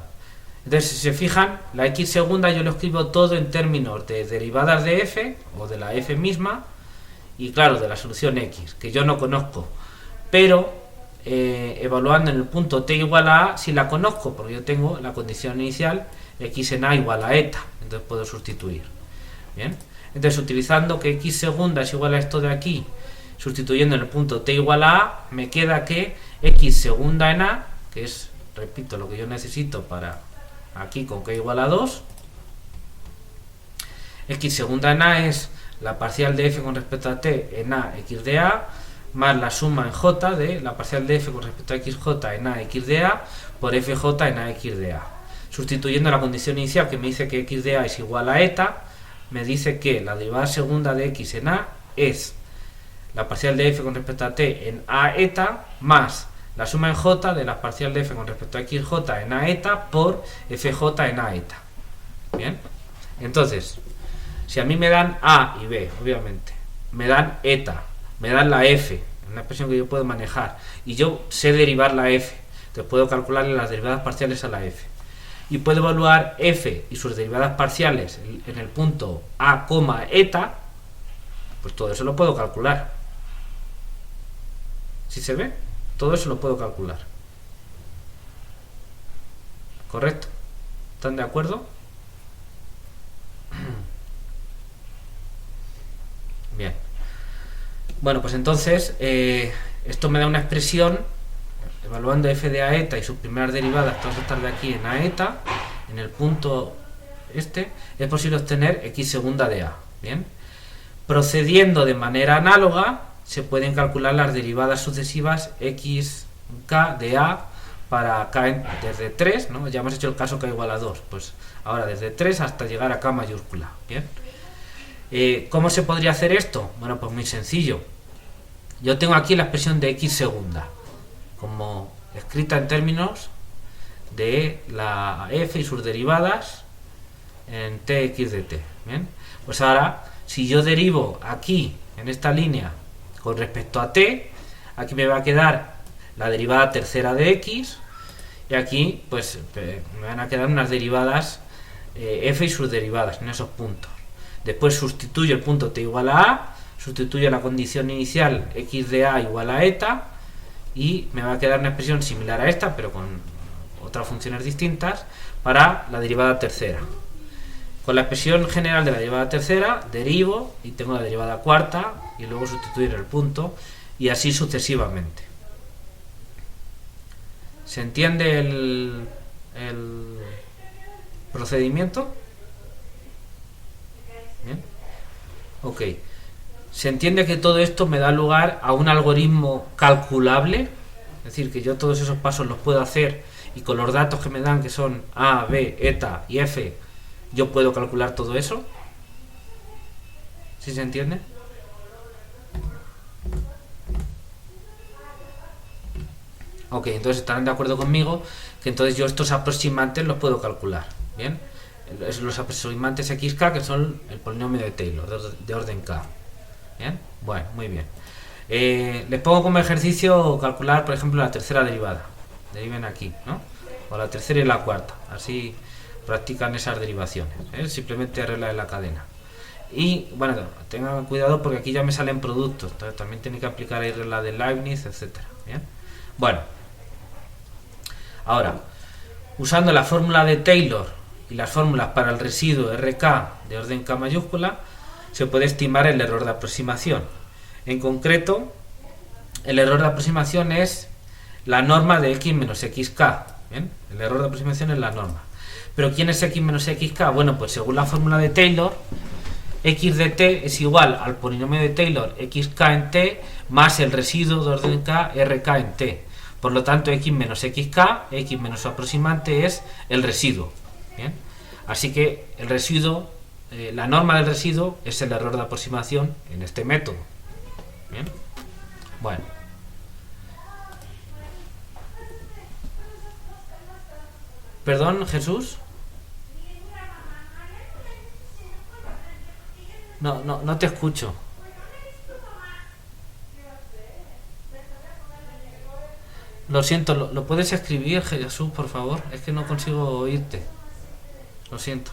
Entonces, si se fijan, la x segunda yo lo escribo todo en términos de derivadas de f, o de la f misma, y claro, de la solución x, que yo no conozco. Pero, evaluando en el punto t igual a a, sí la conozco, porque yo tengo la condición inicial x en a igual a eta, entonces puedo sustituir. Bien, entonces utilizando que x segunda es igual a esto de aquí, sustituyendo en el punto t igual a a, me queda que x segunda en a, que es, repito, lo que yo necesito para aquí con k igual a 2, x segunda en a es la parcial de f con respecto a t en a x de a, más la suma en j de la parcial de f con respecto a xj en a x de a por fj en a x de a. Sustituyendo la condición inicial que me dice que x de a es igual a eta, me dice que la derivada segunda de x en a es la parcial de f con respecto a t en a eta más la suma en j de la parcial de f con respecto a xj en a eta por fj en a eta. Bien, entonces, si a mí me dan a y b, obviamente, me dan eta, me dan la f, una expresión que yo puedo manejar, y yo sé derivar la f, entonces puedo calcularle las derivadas parciales a la f. Y puedo evaluar f y sus derivadas parciales en el punto a, eta, pues todo eso lo puedo calcular. ¿Sí se ve? Todo eso lo puedo calcular. ¿Correcto? ¿Están de acuerdo? Bien. Bueno, pues entonces esto me da una expresión evaluando f de a eta y sus primeras derivadas, todas estas de aquí en a eta, en el punto este, es posible obtener x segunda de a. Bien. Procediendo de manera análoga, se pueden calcular las derivadas sucesivas xk de a para k desde 3, ¿no? Ya hemos hecho el caso k igual a 2, pues ahora desde 3 hasta llegar a k mayúscula. Bien. ¿Cómo se podría hacer esto? Bueno, pues muy sencillo. Yo tengo aquí la expresión de x segunda, como escrita en términos de la f y sus derivadas en tx de t. Bien. Pues ahora, si yo derivo aquí, en esta línea, con respecto a t, aquí me va a quedar la derivada tercera de x, y aquí pues me van a quedar unas derivadas f y sus derivadas en esos puntos. Después sustituyo el punto t igual a a, sustituyo la condición inicial x de a igual a eta, y me va a quedar una expresión similar a esta, pero con otras funciones distintas, para la derivada tercera. Con la expresión general de la derivada tercera, derivo y tengo la derivada cuarta, y luego sustituir el punto, y así sucesivamente. ¿Se entiende el procedimiento? Bien. Ok. ¿Se entiende que todo esto me da lugar a un algoritmo calculable? Es decir, que yo todos esos pasos los puedo hacer y con los datos que me dan, que son a, b, eta y f, yo puedo calcular todo eso. ¿Sí se entiende? Ok, entonces estarán de acuerdo conmigo que entonces yo estos aproximantes los puedo calcular. Bien, los aproximantes xk, que son el polinomio de Taylor de orden k. Bien, bueno, muy bien. Les pongo como ejercicio calcular, por ejemplo, la tercera derivada. Deriven aquí, ¿no? O la tercera y la cuarta. Así practican esas derivaciones. Simplemente regla de la cadena. Y bueno, tengan cuidado porque aquí ya me salen productos. Entonces también tienen que aplicar ahí regla de Leibniz, etcétera. Bien. Bueno. Ahora, usando la fórmula de Taylor y las fórmulas para el residuo RK de orden K mayúscula, se puede estimar el error de aproximación. En concreto, el error de aproximación es la norma de x menos xk. ¿Bien? El error de aproximación es la norma. ¿Pero quién es x menos xk? Bueno, pues según la fórmula de Taylor, x de t es igual al polinomio de Taylor xk en t más el residuo de orden k rk en t. Por lo tanto, x menos xk, x menos su aproximante es el residuo. ¿Bien? Así que el residuo, la norma del residuo es el error de aproximación en este método. ¿Bien? Bueno. ¿Perdón, Jesús? No te escucho. Lo siento, ¿lo puedes escribir, Jesús, por favor? Es que no consigo oírte. Lo siento.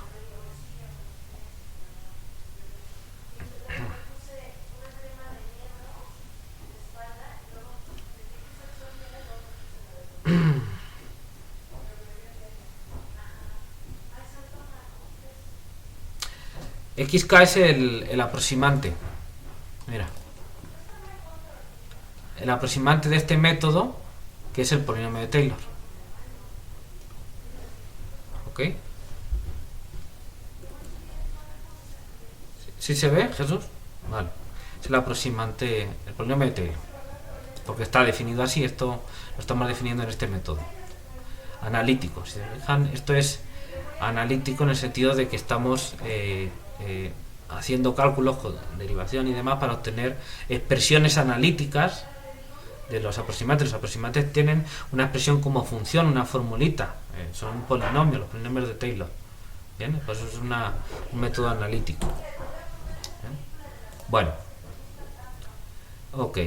XK es el aproximante. Mira. El aproximante de este método, que es el polinomio de Taylor. ¿Ok? ¿Sí se ve, Jesús? Vale. Es el aproximante, el polinomio de Taylor. Porque está definido así, esto lo estamos definiendo en este método. Analítico. Si se fijan, esto es analítico en el sentido de que estamos haciendo cálculos con derivación y demás para obtener expresiones analíticas de los aproximantes. Los aproximantes tienen una expresión como función, una formulita, son un polinomio, los polinomios de Taylor. ¿Bien? Pues eso es un método analítico. ¿Bien? Bueno, ok.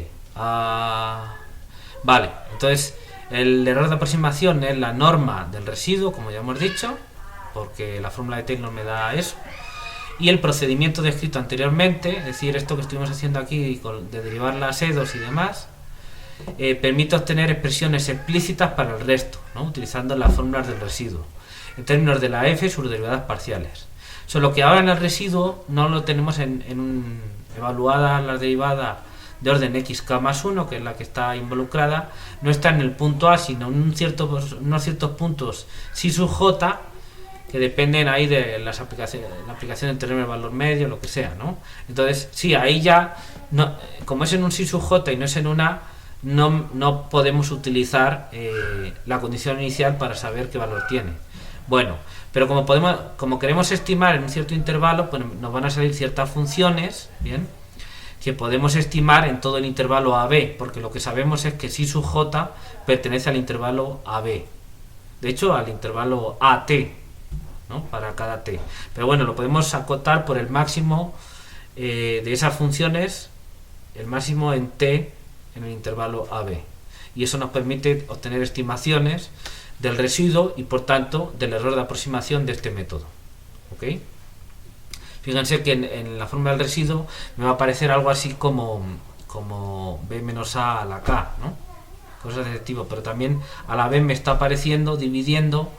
Vale, entonces el error de aproximación es la norma del residuo, como ya hemos dicho, porque la fórmula de Taylor me da eso. Y el procedimiento descrito anteriormente, es decir, esto que estuvimos haciendo aquí de derivar las E2 y demás, permite obtener expresiones explícitas para el resto, ¿no? Utilizando las fórmulas del residuo, en términos de la f y sus derivadas parciales. Solo que ahora en el residuo no lo tenemos evaluada la derivada de orden xk más 1, que es la que está involucrada, no está en el punto A, sino en unos ciertos puntos psi sub j, que dependen ahí de las aplicaciones, la aplicación en términos de valor medio, lo que sea, ¿no? Entonces, sí, ahí ya, no, como es en un psi sub j y no es en un A, no podemos utilizar la condición inicial para saber qué valor tiene. Bueno, pero como queremos estimar en un cierto intervalo, pues nos van a salir ciertas funciones, ¿bien?, que podemos estimar en todo el intervalo AB, porque lo que sabemos es que psi sub j pertenece al intervalo AB. De hecho, al intervalo AT, ¿no?, para cada t. Pero bueno, lo podemos acotar por el máximo de esas funciones, el máximo en t en el intervalo AB. Y eso nos permite obtener estimaciones del residuo y por tanto del error de aproximación de este método. ¿Ok? Fíjense que en la fórmula del residuo me va a aparecer algo así como b menos a a la k, ¿no? Cosas de ese tipo, pero también a la vez me está apareciendo dividiendo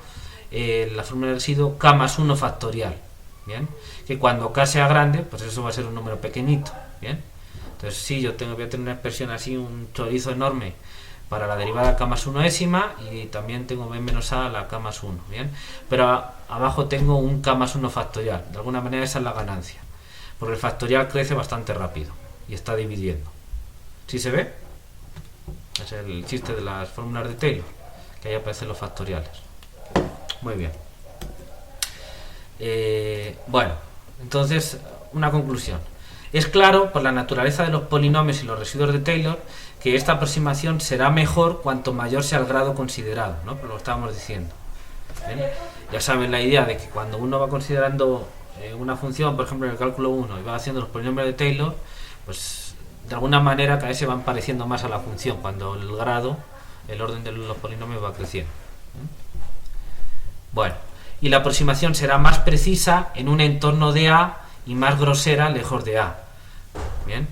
la fórmula del residuo k más 1 factorial. ¿Bien? Que cuando k sea grande, pues eso va a ser un número pequeñito. ¿Bien? Entonces sí, voy a tener una expresión así, un chorizo enorme para la derivada k más 1ésima, y también tengo b menos a la k más 1, ¿bien? Pero abajo tengo un k más 1 factorial. De alguna manera esa es la ganancia, porque el factorial crece bastante rápido y está dividiendo. ¿Sí se ve? Es el chiste de las fórmulas de Taylor, que ahí aparecen los factoriales. Muy bien. Bueno, entonces, una conclusión. Es claro, por la naturaleza de los polinomios y los residuos de Taylor, que esta aproximación será mejor cuanto mayor sea el grado considerado, ¿no? Por lo que estábamos diciendo. ¿Bien? Ya saben la idea de que cuando uno va considerando una función, por ejemplo en el cálculo 1, y va haciendo los polinomios de Taylor, pues de alguna manera cada vez se van pareciendo más a la función, cuando el grado, el orden de los polinomios va creciendo. Bueno, y la aproximación será más precisa en un entorno de A y más grosera lejos de A. Bien,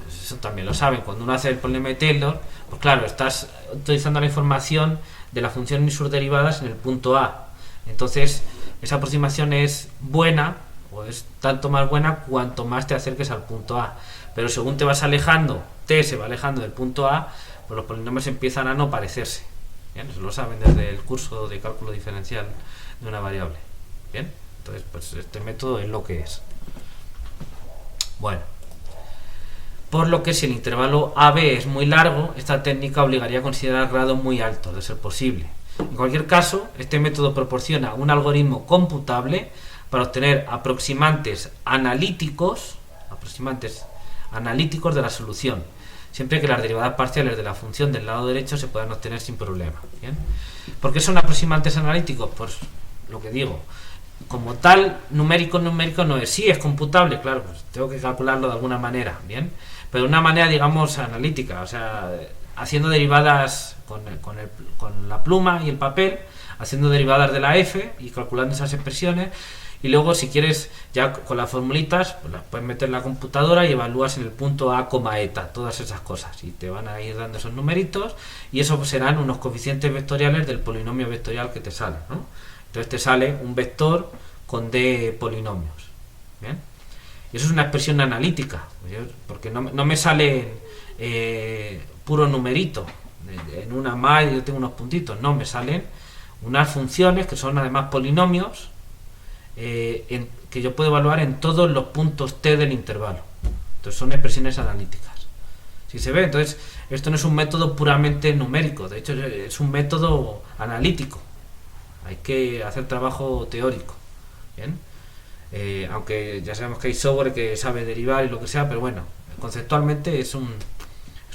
pues eso también lo saben. Cuando uno hace el polinomio de Taylor, pues claro, estás utilizando la información de la función y sus derivadas en el punto A. Entonces, esa aproximación es buena, o es tanto más buena cuanto más te acerques al punto A. Pero según te vas alejando, t se va alejando del punto A, pues los polinomios empiezan a no parecerse. Bien, eso lo saben desde el curso de cálculo diferencial de una variable. Bien, entonces pues este método es lo que es. Bueno, por lo que si el intervalo AB es muy largo, esta técnica obligaría a considerar grados muy altos, de ser posible. En cualquier caso, este método proporciona un algoritmo computable para obtener aproximantes analíticos de la solución, siempre que las derivadas parciales de la función del lado derecho se puedan obtener sin problema. ¿Bien? ¿Por qué son aproximantes analíticos? Pues lo que digo, como tal, numérico no es. Sí, es computable, claro, pues tengo que calcularlo de alguna manera, ¿bien? Pero de una manera, digamos, analítica, o sea, haciendo derivadas con la pluma y el papel, haciendo derivadas de la f y calculando esas expresiones, y luego si quieres ya con las formulitas pues las puedes meter en la computadora y evalúas en el punto a, eta, todas esas cosas, y te van a ir dando esos numeritos, y eso pues serán unos coeficientes vectoriales del polinomio vectorial que te sale, ¿no? Entonces te sale un vector con d polinomios. ¿Bien? Y eso es una expresión analítica, porque no me sale puro numerito, en una más yo tengo unos puntitos, no, me salen unas funciones que son además polinomios que yo puedo evaluar en todos los puntos t del intervalo. Entonces son expresiones analíticas. Si se ve, entonces esto no es un método puramente numérico, de hecho es un método analítico. Hay que hacer trabajo teórico. ¿Bien? Aunque ya sabemos que hay software que sabe derivar y lo que sea, pero bueno, conceptualmente es un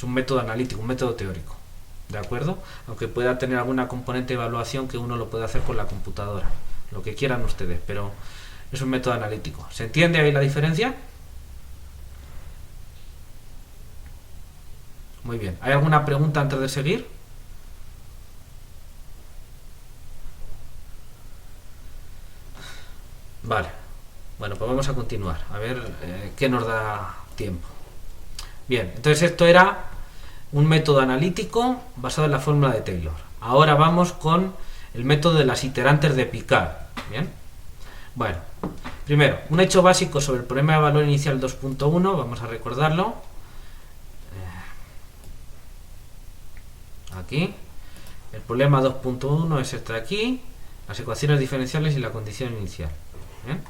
método analítico, un método teórico. ¿De acuerdo? Aunque pueda tener alguna componente de evaluación que uno lo puede hacer con la computadora, lo que quieran ustedes, pero es un método analítico. ¿Se entiende ahí la diferencia? Muy bien. ¿Hay alguna pregunta antes de seguir? Vale. Bueno, pues vamos a continuar. A ver qué nos da tiempo. Bien, entonces esto era un método analítico basado en la fórmula de Taylor. Ahora vamos con el método de las iterantes de Picard. Bien. Bueno, primero, un hecho básico sobre el problema de valor inicial 2.1, vamos a recordarlo. Aquí. El problema 2.1 es este de aquí, las ecuaciones diferenciales y la condición inicial. ¿Bien?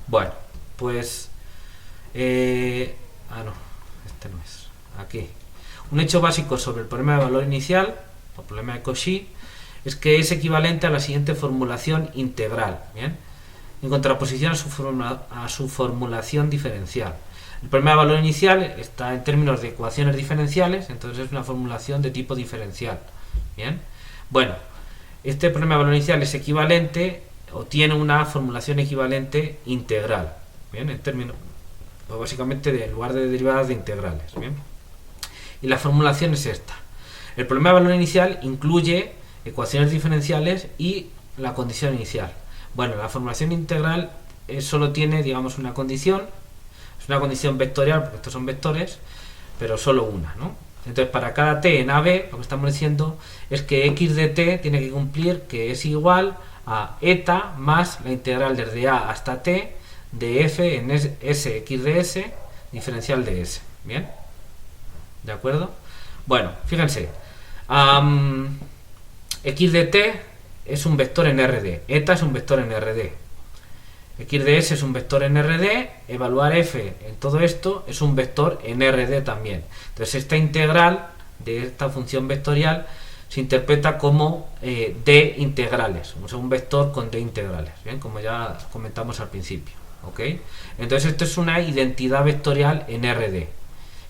Bueno, pues... no, este no es. Aquí. Un hecho básico sobre el problema de valor inicial, o problema de Cauchy, es que es equivalente a la siguiente formulación integral, ¿bien? En contraposición a su formulación diferencial. El problema de valor inicial está en términos de ecuaciones diferenciales, entonces es una formulación de tipo diferencial. ¿Bien? Bueno, este problema de valor inicial es equivalente o tiene una formulación equivalente integral. ¿Bien? En términos, pues básicamente en lugar de derivadas de integrales. ¿Bien? Y la formulación es esta. El problema de valor inicial incluye ecuaciones diferenciales y la condición inicial. Bueno, la formulación integral solo tiene, digamos, una condición. Es una condición vectorial, porque estos son vectores, pero solo una, ¿no? Entonces, para cada t en AB, lo que estamos diciendo es que x de t tiene que cumplir que es igual a eta más la integral desde a hasta t de f en s x de s diferencial de s. ¿Bien? ¿De acuerdo? Bueno, fíjense. X de t es un vector en RD. Eta es un vector en RD. X de s es un vector en RD, evaluar f en todo esto es un vector en RD también. Entonces esta integral de esta función vectorial se interpreta como d integrales, o sea, un vector con d integrales, ¿bien? Como ya comentamos al principio. ¿Ok? Entonces esto es una identidad vectorial en RD,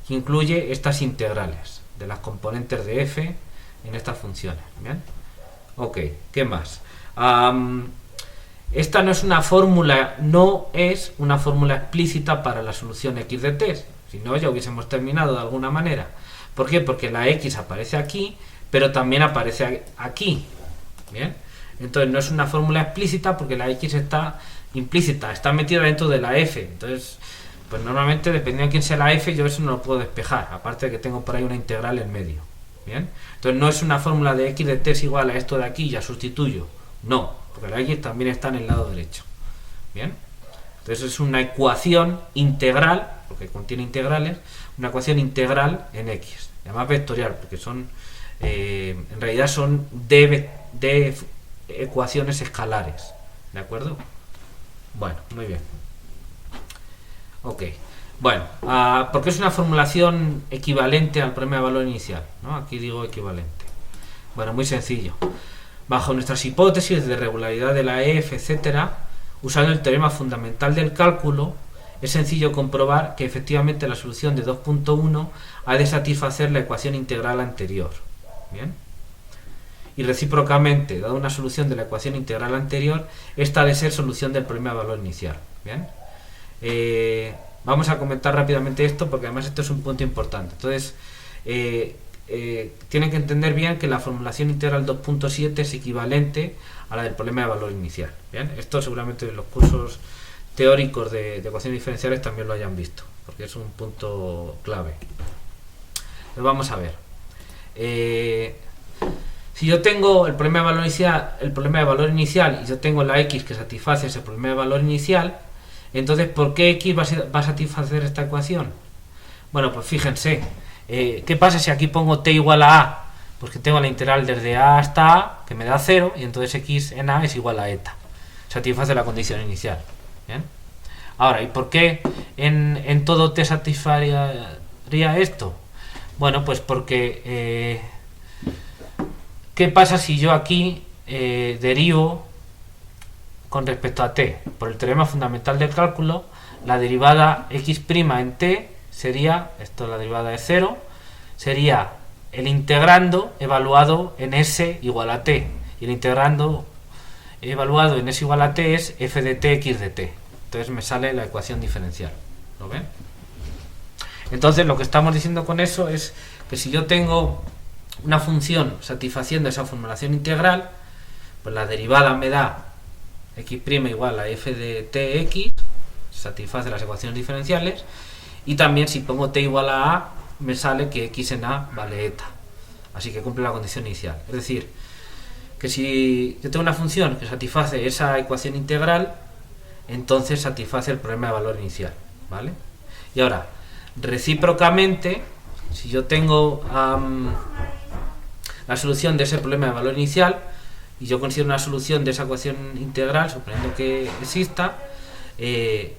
que incluye estas integrales de las componentes de f en estas funciones. ¿Bien? Ok, ¿qué más? Esta no es una fórmula explícita para la solución x de t, si no ya hubiésemos terminado de alguna manera. ¿Por qué? Porque la x aparece aquí, pero también aparece aquí. ¿Bien? Entonces no es una fórmula explícita porque la x está implícita, está metida dentro de la f. Entonces, pues normalmente, dependiendo de quién sea la f, yo eso no lo puedo despejar, aparte de que tengo por ahí una integral en medio. ¿Bien? Entonces no es una fórmula de x de t es igual a esto de aquí, ya sustituyo. No, porque la x también está en el lado derecho. ¿Bien? Entonces es una ecuación integral, porque contiene integrales, una ecuación integral en x, además vectorial, porque son en realidad son de ecuaciones escalares. ¿De acuerdo? Bueno, muy bien. Ok. Bueno, porque es una formulación equivalente al problema de valor inicial, ¿no? Aquí digo equivalente. Bueno, muy sencillo. Bajo nuestras hipótesis de regularidad de la EF, etcétera, usando el teorema fundamental del cálculo, es sencillo comprobar que efectivamente la solución de 2.1 ha de satisfacer la ecuación integral anterior. ¿Bien? Y recíprocamente, dada una solución de la ecuación integral anterior, esta ha de ser solución del problema de valor inicial. ¿Bien? Vamos a comentar rápidamente esto porque además esto es un punto importante. Entonces, tienen que entender bien que la formulación integral 2.7 es equivalente a la del problema de valor inicial. ¿Bien? Esto seguramente en los cursos teóricos de ecuaciones diferenciales también lo hayan visto, porque es un punto clave. Entonces vamos a ver. Si yo tengo el problema de valor inicial y yo tengo la x que satisface ese problema de valor inicial, entonces ¿por qué x va a satisfacer esta ecuación? Bueno, pues fíjense. ¿Qué pasa si aquí pongo t igual a a? Pues que tengo la integral desde a hasta a, que me da 0, y entonces x en a es igual a eta. Satisface la condición inicial. ¿Bien? Ahora, ¿y por qué en todo t satisfaría esto? Bueno, pues porque ¿qué pasa si yo aquí derivo con respecto a t? Por el teorema fundamental del cálculo, la derivada x' en t sería, esto la derivada de 0, sería el integrando evaluado en s igual a t. Y el integrando evaluado en s igual a t es f de t x de t. Entonces me sale la ecuación diferencial. ¿Lo ven? Entonces lo que estamos diciendo con eso es que si yo tengo una función satisfaciendo esa formulación integral, pues la derivada me da x' igual a f de tx, satisface las ecuaciones diferenciales, y también si pongo t igual a me sale que x en a vale eta. Así que cumple la condición inicial. Es decir, que si yo tengo una función que satisface esa ecuación integral, entonces satisface el problema de valor inicial. ¿Vale? Y ahora, recíprocamente, si yo tengo la solución de ese problema de valor inicial y yo considero una solución de esa ecuación integral, suponiendo que exista,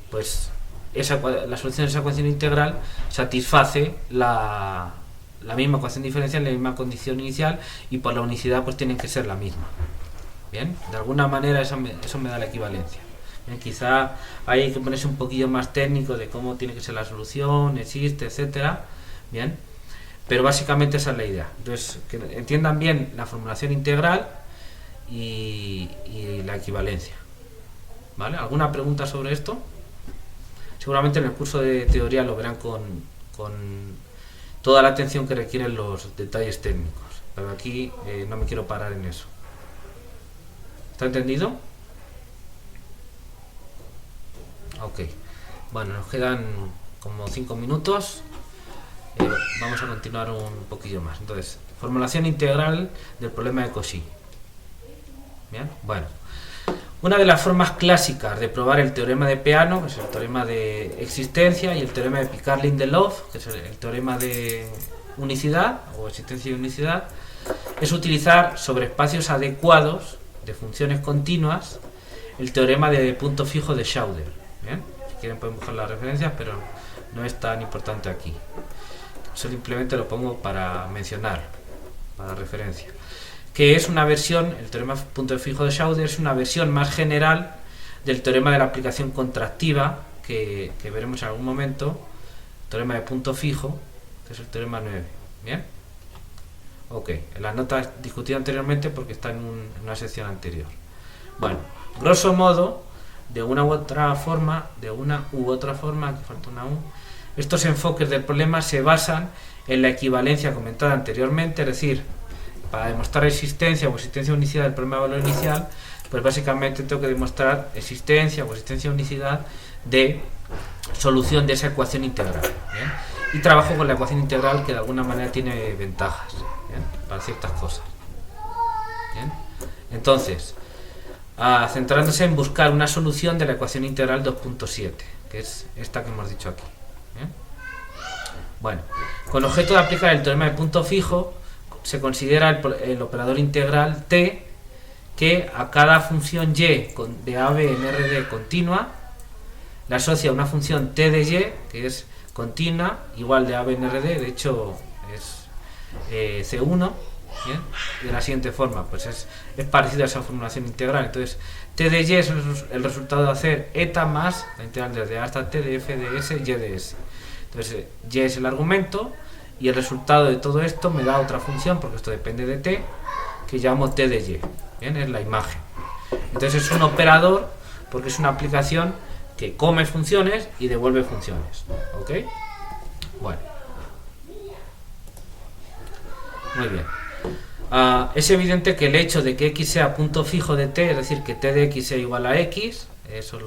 pues la solución de esa ecuación integral satisface la misma ecuación diferencial, la misma condición inicial, y por la unicidad pues tienen que ser la misma. Bien, de alguna manera eso me da la equivalencia. Bien, quizá hay que ponerse un poquillo más técnico de cómo tiene que ser la solución, existe, etcétera. Bien, pero básicamente esa es la idea. Entonces, que entiendan bien la formulación integral y la equivalencia. ¿Vale? ¿Alguna pregunta sobre esto? Seguramente en el curso de teoría lo verán con toda la atención que requieren los detalles técnicos, pero aquí no me quiero parar en eso. ¿Está entendido? Ok. Bueno, nos quedan como 5 minutos. Vamos a continuar un poquillo más. Entonces, formulación integral del problema de Cauchy. Bien, bueno. Una de las formas clásicas de probar el teorema de Peano, que es el teorema de existencia, y el teorema de Picard-Lindelof, que es el teorema de unicidad o existencia y unicidad, es utilizar sobre espacios adecuados de funciones continuas el teorema de punto fijo de Schauder. ¿Bien? Si quieren pueden buscar las referencias, pero no es tan importante aquí. Simplemente lo pongo para mencionar, para referencia. Que es una versión, el teorema punto fijo de Schauder es una versión más general del teorema de la aplicación contractiva que veremos en algún momento, teorema de punto fijo, que es el teorema 9. ¿Bien? Ok, en las notas discutido anteriormente porque está en una sección anterior. Bueno, grosso modo, de una u otra forma, aquí falta una U, estos enfoques del problema se basan en la equivalencia comentada anteriormente, es decir, para demostrar existencia o existencia unicidad del problema de valor inicial, pues básicamente tengo que demostrar existencia o existencia unicidad de solución de esa ecuación integral. ¿Bien? Y trabajo con la ecuación integral que de alguna manera tiene ventajas. ¿Bien? Para ciertas cosas. ¿Bien? Entonces, centrándose en buscar una solución de la ecuación integral 2.7, que es esta que hemos dicho aquí. ¿Bien? Bueno, con objeto de aplicar el teorema de punto fijo, se considera el operador integral t que a cada función y de AB en RD continua le asocia una función t de y, que es continua, igual de AB en RD, de hecho es C1, ¿bien? De la siguiente forma, pues es parecido a esa formulación integral. Entonces, t de y es el resultado de hacer eta más la integral desde a hasta t de f de s, y de s. Entonces, y es el argumento, y el resultado de todo esto me da otra función, porque esto depende de t, que llamo t de y, ¿bien? Es la imagen. Entonces es un operador, porque es una aplicación que come funciones y devuelve funciones, ¿ok? Bueno, muy bien. Es evidente que el hecho de que x sea punto fijo de t, es decir, que t de x sea igual a x, eso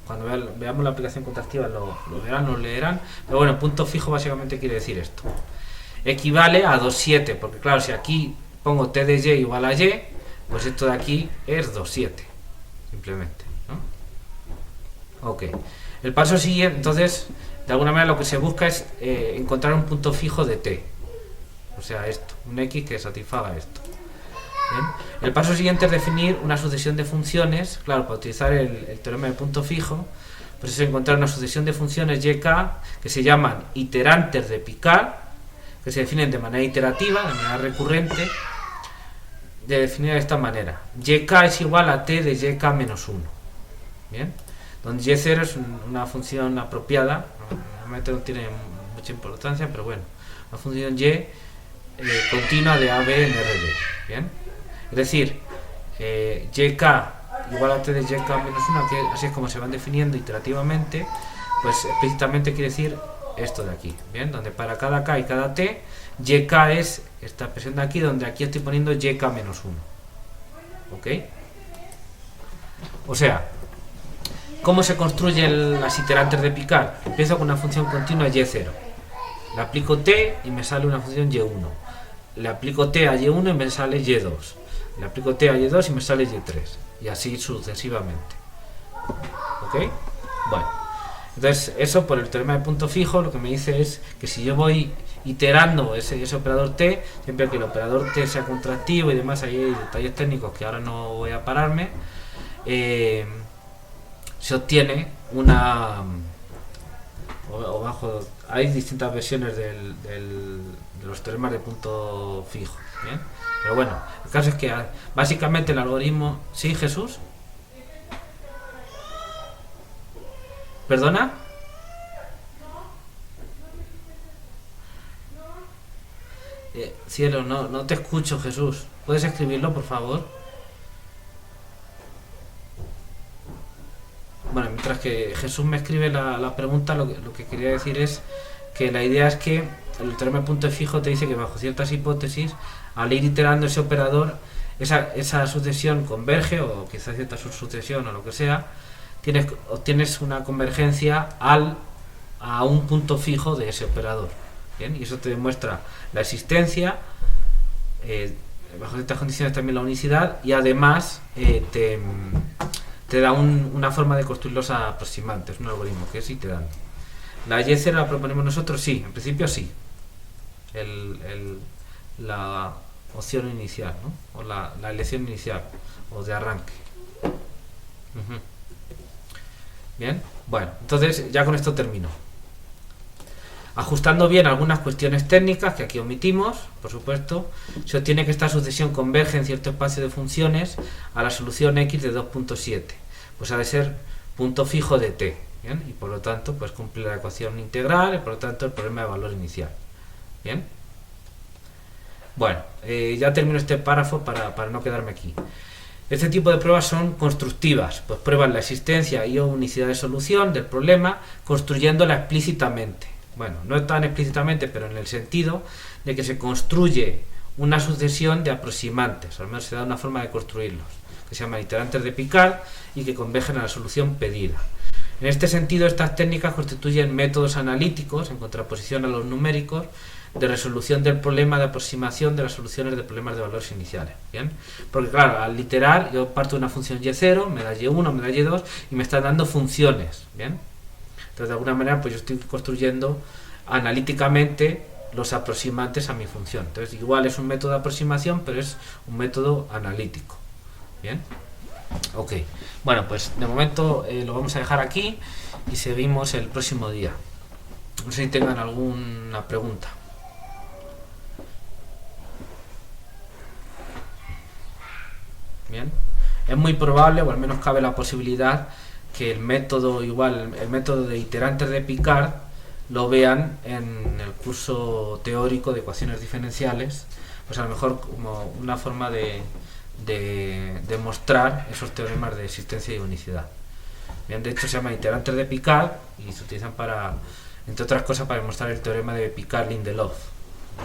cuando veamos la aplicación contractiva lo verán, lo leerán, pero bueno, punto fijo básicamente quiere decir esto. Equivale a 2,7, porque claro, si aquí pongo t de y igual a y, pues esto de aquí es 2,7, simplemente, ¿no? Ok. El paso siguiente, entonces, de alguna manera lo que se busca es encontrar un punto fijo de t. O sea, esto, un x que satisfaga esto. ¿Bien? El paso siguiente es definir una sucesión de funciones. Claro, para utilizar el teorema de punto fijo, pues es encontrar una sucesión de funciones yk que se llaman iterantes de Picard, que se definen de manera iterativa, de manera recurrente, de definir de esta manera. Yk es igual a t de yk menos 1. ¿Bien? Donde y0 es una función apropiada, normalmente no tiene mucha importancia, pero bueno, una función y continua de AB en RD. ¿Bien? Es decir, yk igual a t de yk menos 1, que así es como se van definiendo iterativamente, pues explícitamente quiere decir esto de aquí, ¿bien? Donde para cada k y cada t, yk es esta expresión de aquí, donde aquí estoy poniendo yk menos 1. ¿Ok? O sea, ¿cómo se construyen las iterantes de Picard? Empiezo con una función continua y0. Le aplico t y me sale una función y1. Le aplico t a y1 y me sale y2. Le aplico t a y2 y me sale y3. Y así sucesivamente. ¿Ok? Bueno. Entonces, eso por el teorema de punto fijo, lo que me dice es que si yo voy iterando ese operador t, siempre que el operador t sea contractivo y demás, ahí hay detalles técnicos que ahora no voy a pararme, se obtiene una... hay distintas versiones de los teoremas de punto fijo, ¿bien? Pero bueno, el caso es que básicamente el algoritmo... ¿Sí, Jesús? ¿Perdona? Cielo, no te escucho, Jesús. ¿Puedes escribirlo, por favor? Bueno, mientras que Jesús me escribe la pregunta, lo que quería decir es que la idea es que el teorema de punto fijo te dice que bajo ciertas hipótesis, al ir iterando ese operador, esa sucesión converge, o quizás cierta subsucesión o lo que sea, obtienes una convergencia a un punto fijo de ese operador. ¿Bien? Y eso te demuestra la existencia, bajo ciertas condiciones también la unicidad, y además te da una forma de construir los aproximantes, un algoritmo que es iterando. La y0 la proponemos nosotros, sí, en principio sí. La opción inicial, ¿no? O la elección inicial, o de arranque. Bien, bueno, entonces ya con esto termino. Ajustando bien algunas cuestiones técnicas que aquí omitimos, por supuesto, se obtiene que esta sucesión converge en cierto espacio de funciones a la solución x de 2.7, pues ha de ser punto fijo de t, ¿bien? Y por lo tanto pues cumple la ecuación integral y por lo tanto el problema de valor inicial. Bien, bueno, ya termino este párrafo para no quedarme aquí. Este tipo de pruebas son constructivas, pues prueban la existencia y o unicidad de solución del problema construyéndola explícitamente. Bueno, no tan explícitamente, pero en el sentido de que se construye una sucesión de aproximantes, al menos se da una forma de construirlos, que se llaman iterantes de Picard y que convergen a la solución pedida. En este sentido, estas técnicas constituyen métodos analíticos, en contraposición a los numéricos, de resolución del problema de aproximación de las soluciones de problemas de valores iniciales. ¿Bien? Porque claro, al iterar yo parto de una función y0, me da y1, me da y2 y me están dando funciones. ¿Bien? Entonces de alguna manera pues yo estoy construyendo analíticamente los aproximantes a mi función. Entonces igual es un método de aproximación, pero es un método analítico. ¿Bien? Ok, bueno, pues de momento lo vamos a dejar aquí y seguimos el próximo día. No sé si tengan alguna pregunta. Bien, es muy probable, o al menos cabe la posibilidad, que el método igual, el método de iterantes de Picard lo vean en el curso teórico de ecuaciones diferenciales, pues a lo mejor como una forma de demostrar esos teoremas de existencia y unicidad. Bien, de hecho se llama iterantes de Picard y se utilizan para, entre otras cosas, para demostrar el teorema de Picard-Lindelof,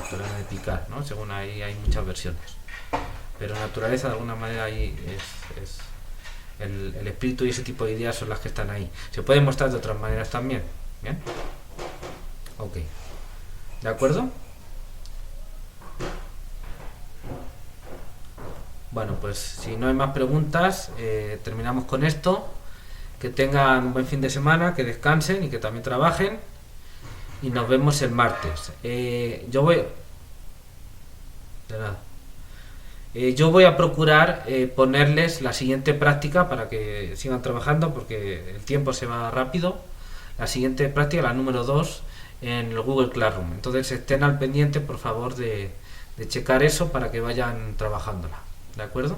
el teorema de Picard, ¿no? Según ahí hay muchas versiones. Pero en naturaleza de alguna manera ahí es el espíritu y ese tipo de ideas son las que están ahí. Se puede mostrar de otras maneras también. ¿Bien? Ok. ¿De acuerdo? Bueno, pues si no hay más preguntas, terminamos con esto. Que tengan un buen fin de semana, que descansen y que también trabajen. Y nos vemos el martes. Yo voy... De nada. Yo voy a procurar ponerles la siguiente práctica para que sigan trabajando porque el tiempo se va rápido. La siguiente práctica, la número 2 en el Google Classroom. Entonces estén al pendiente, por favor, de checar eso para que vayan trabajándola. ¿De acuerdo?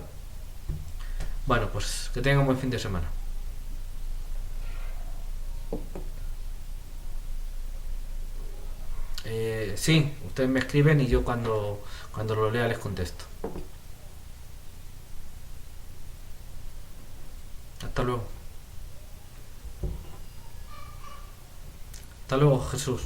Bueno, pues que tengan un buen fin de semana. Sí, ustedes me escriben y yo cuando lo lea les contesto. Hasta luego. Hasta luego, Jesús.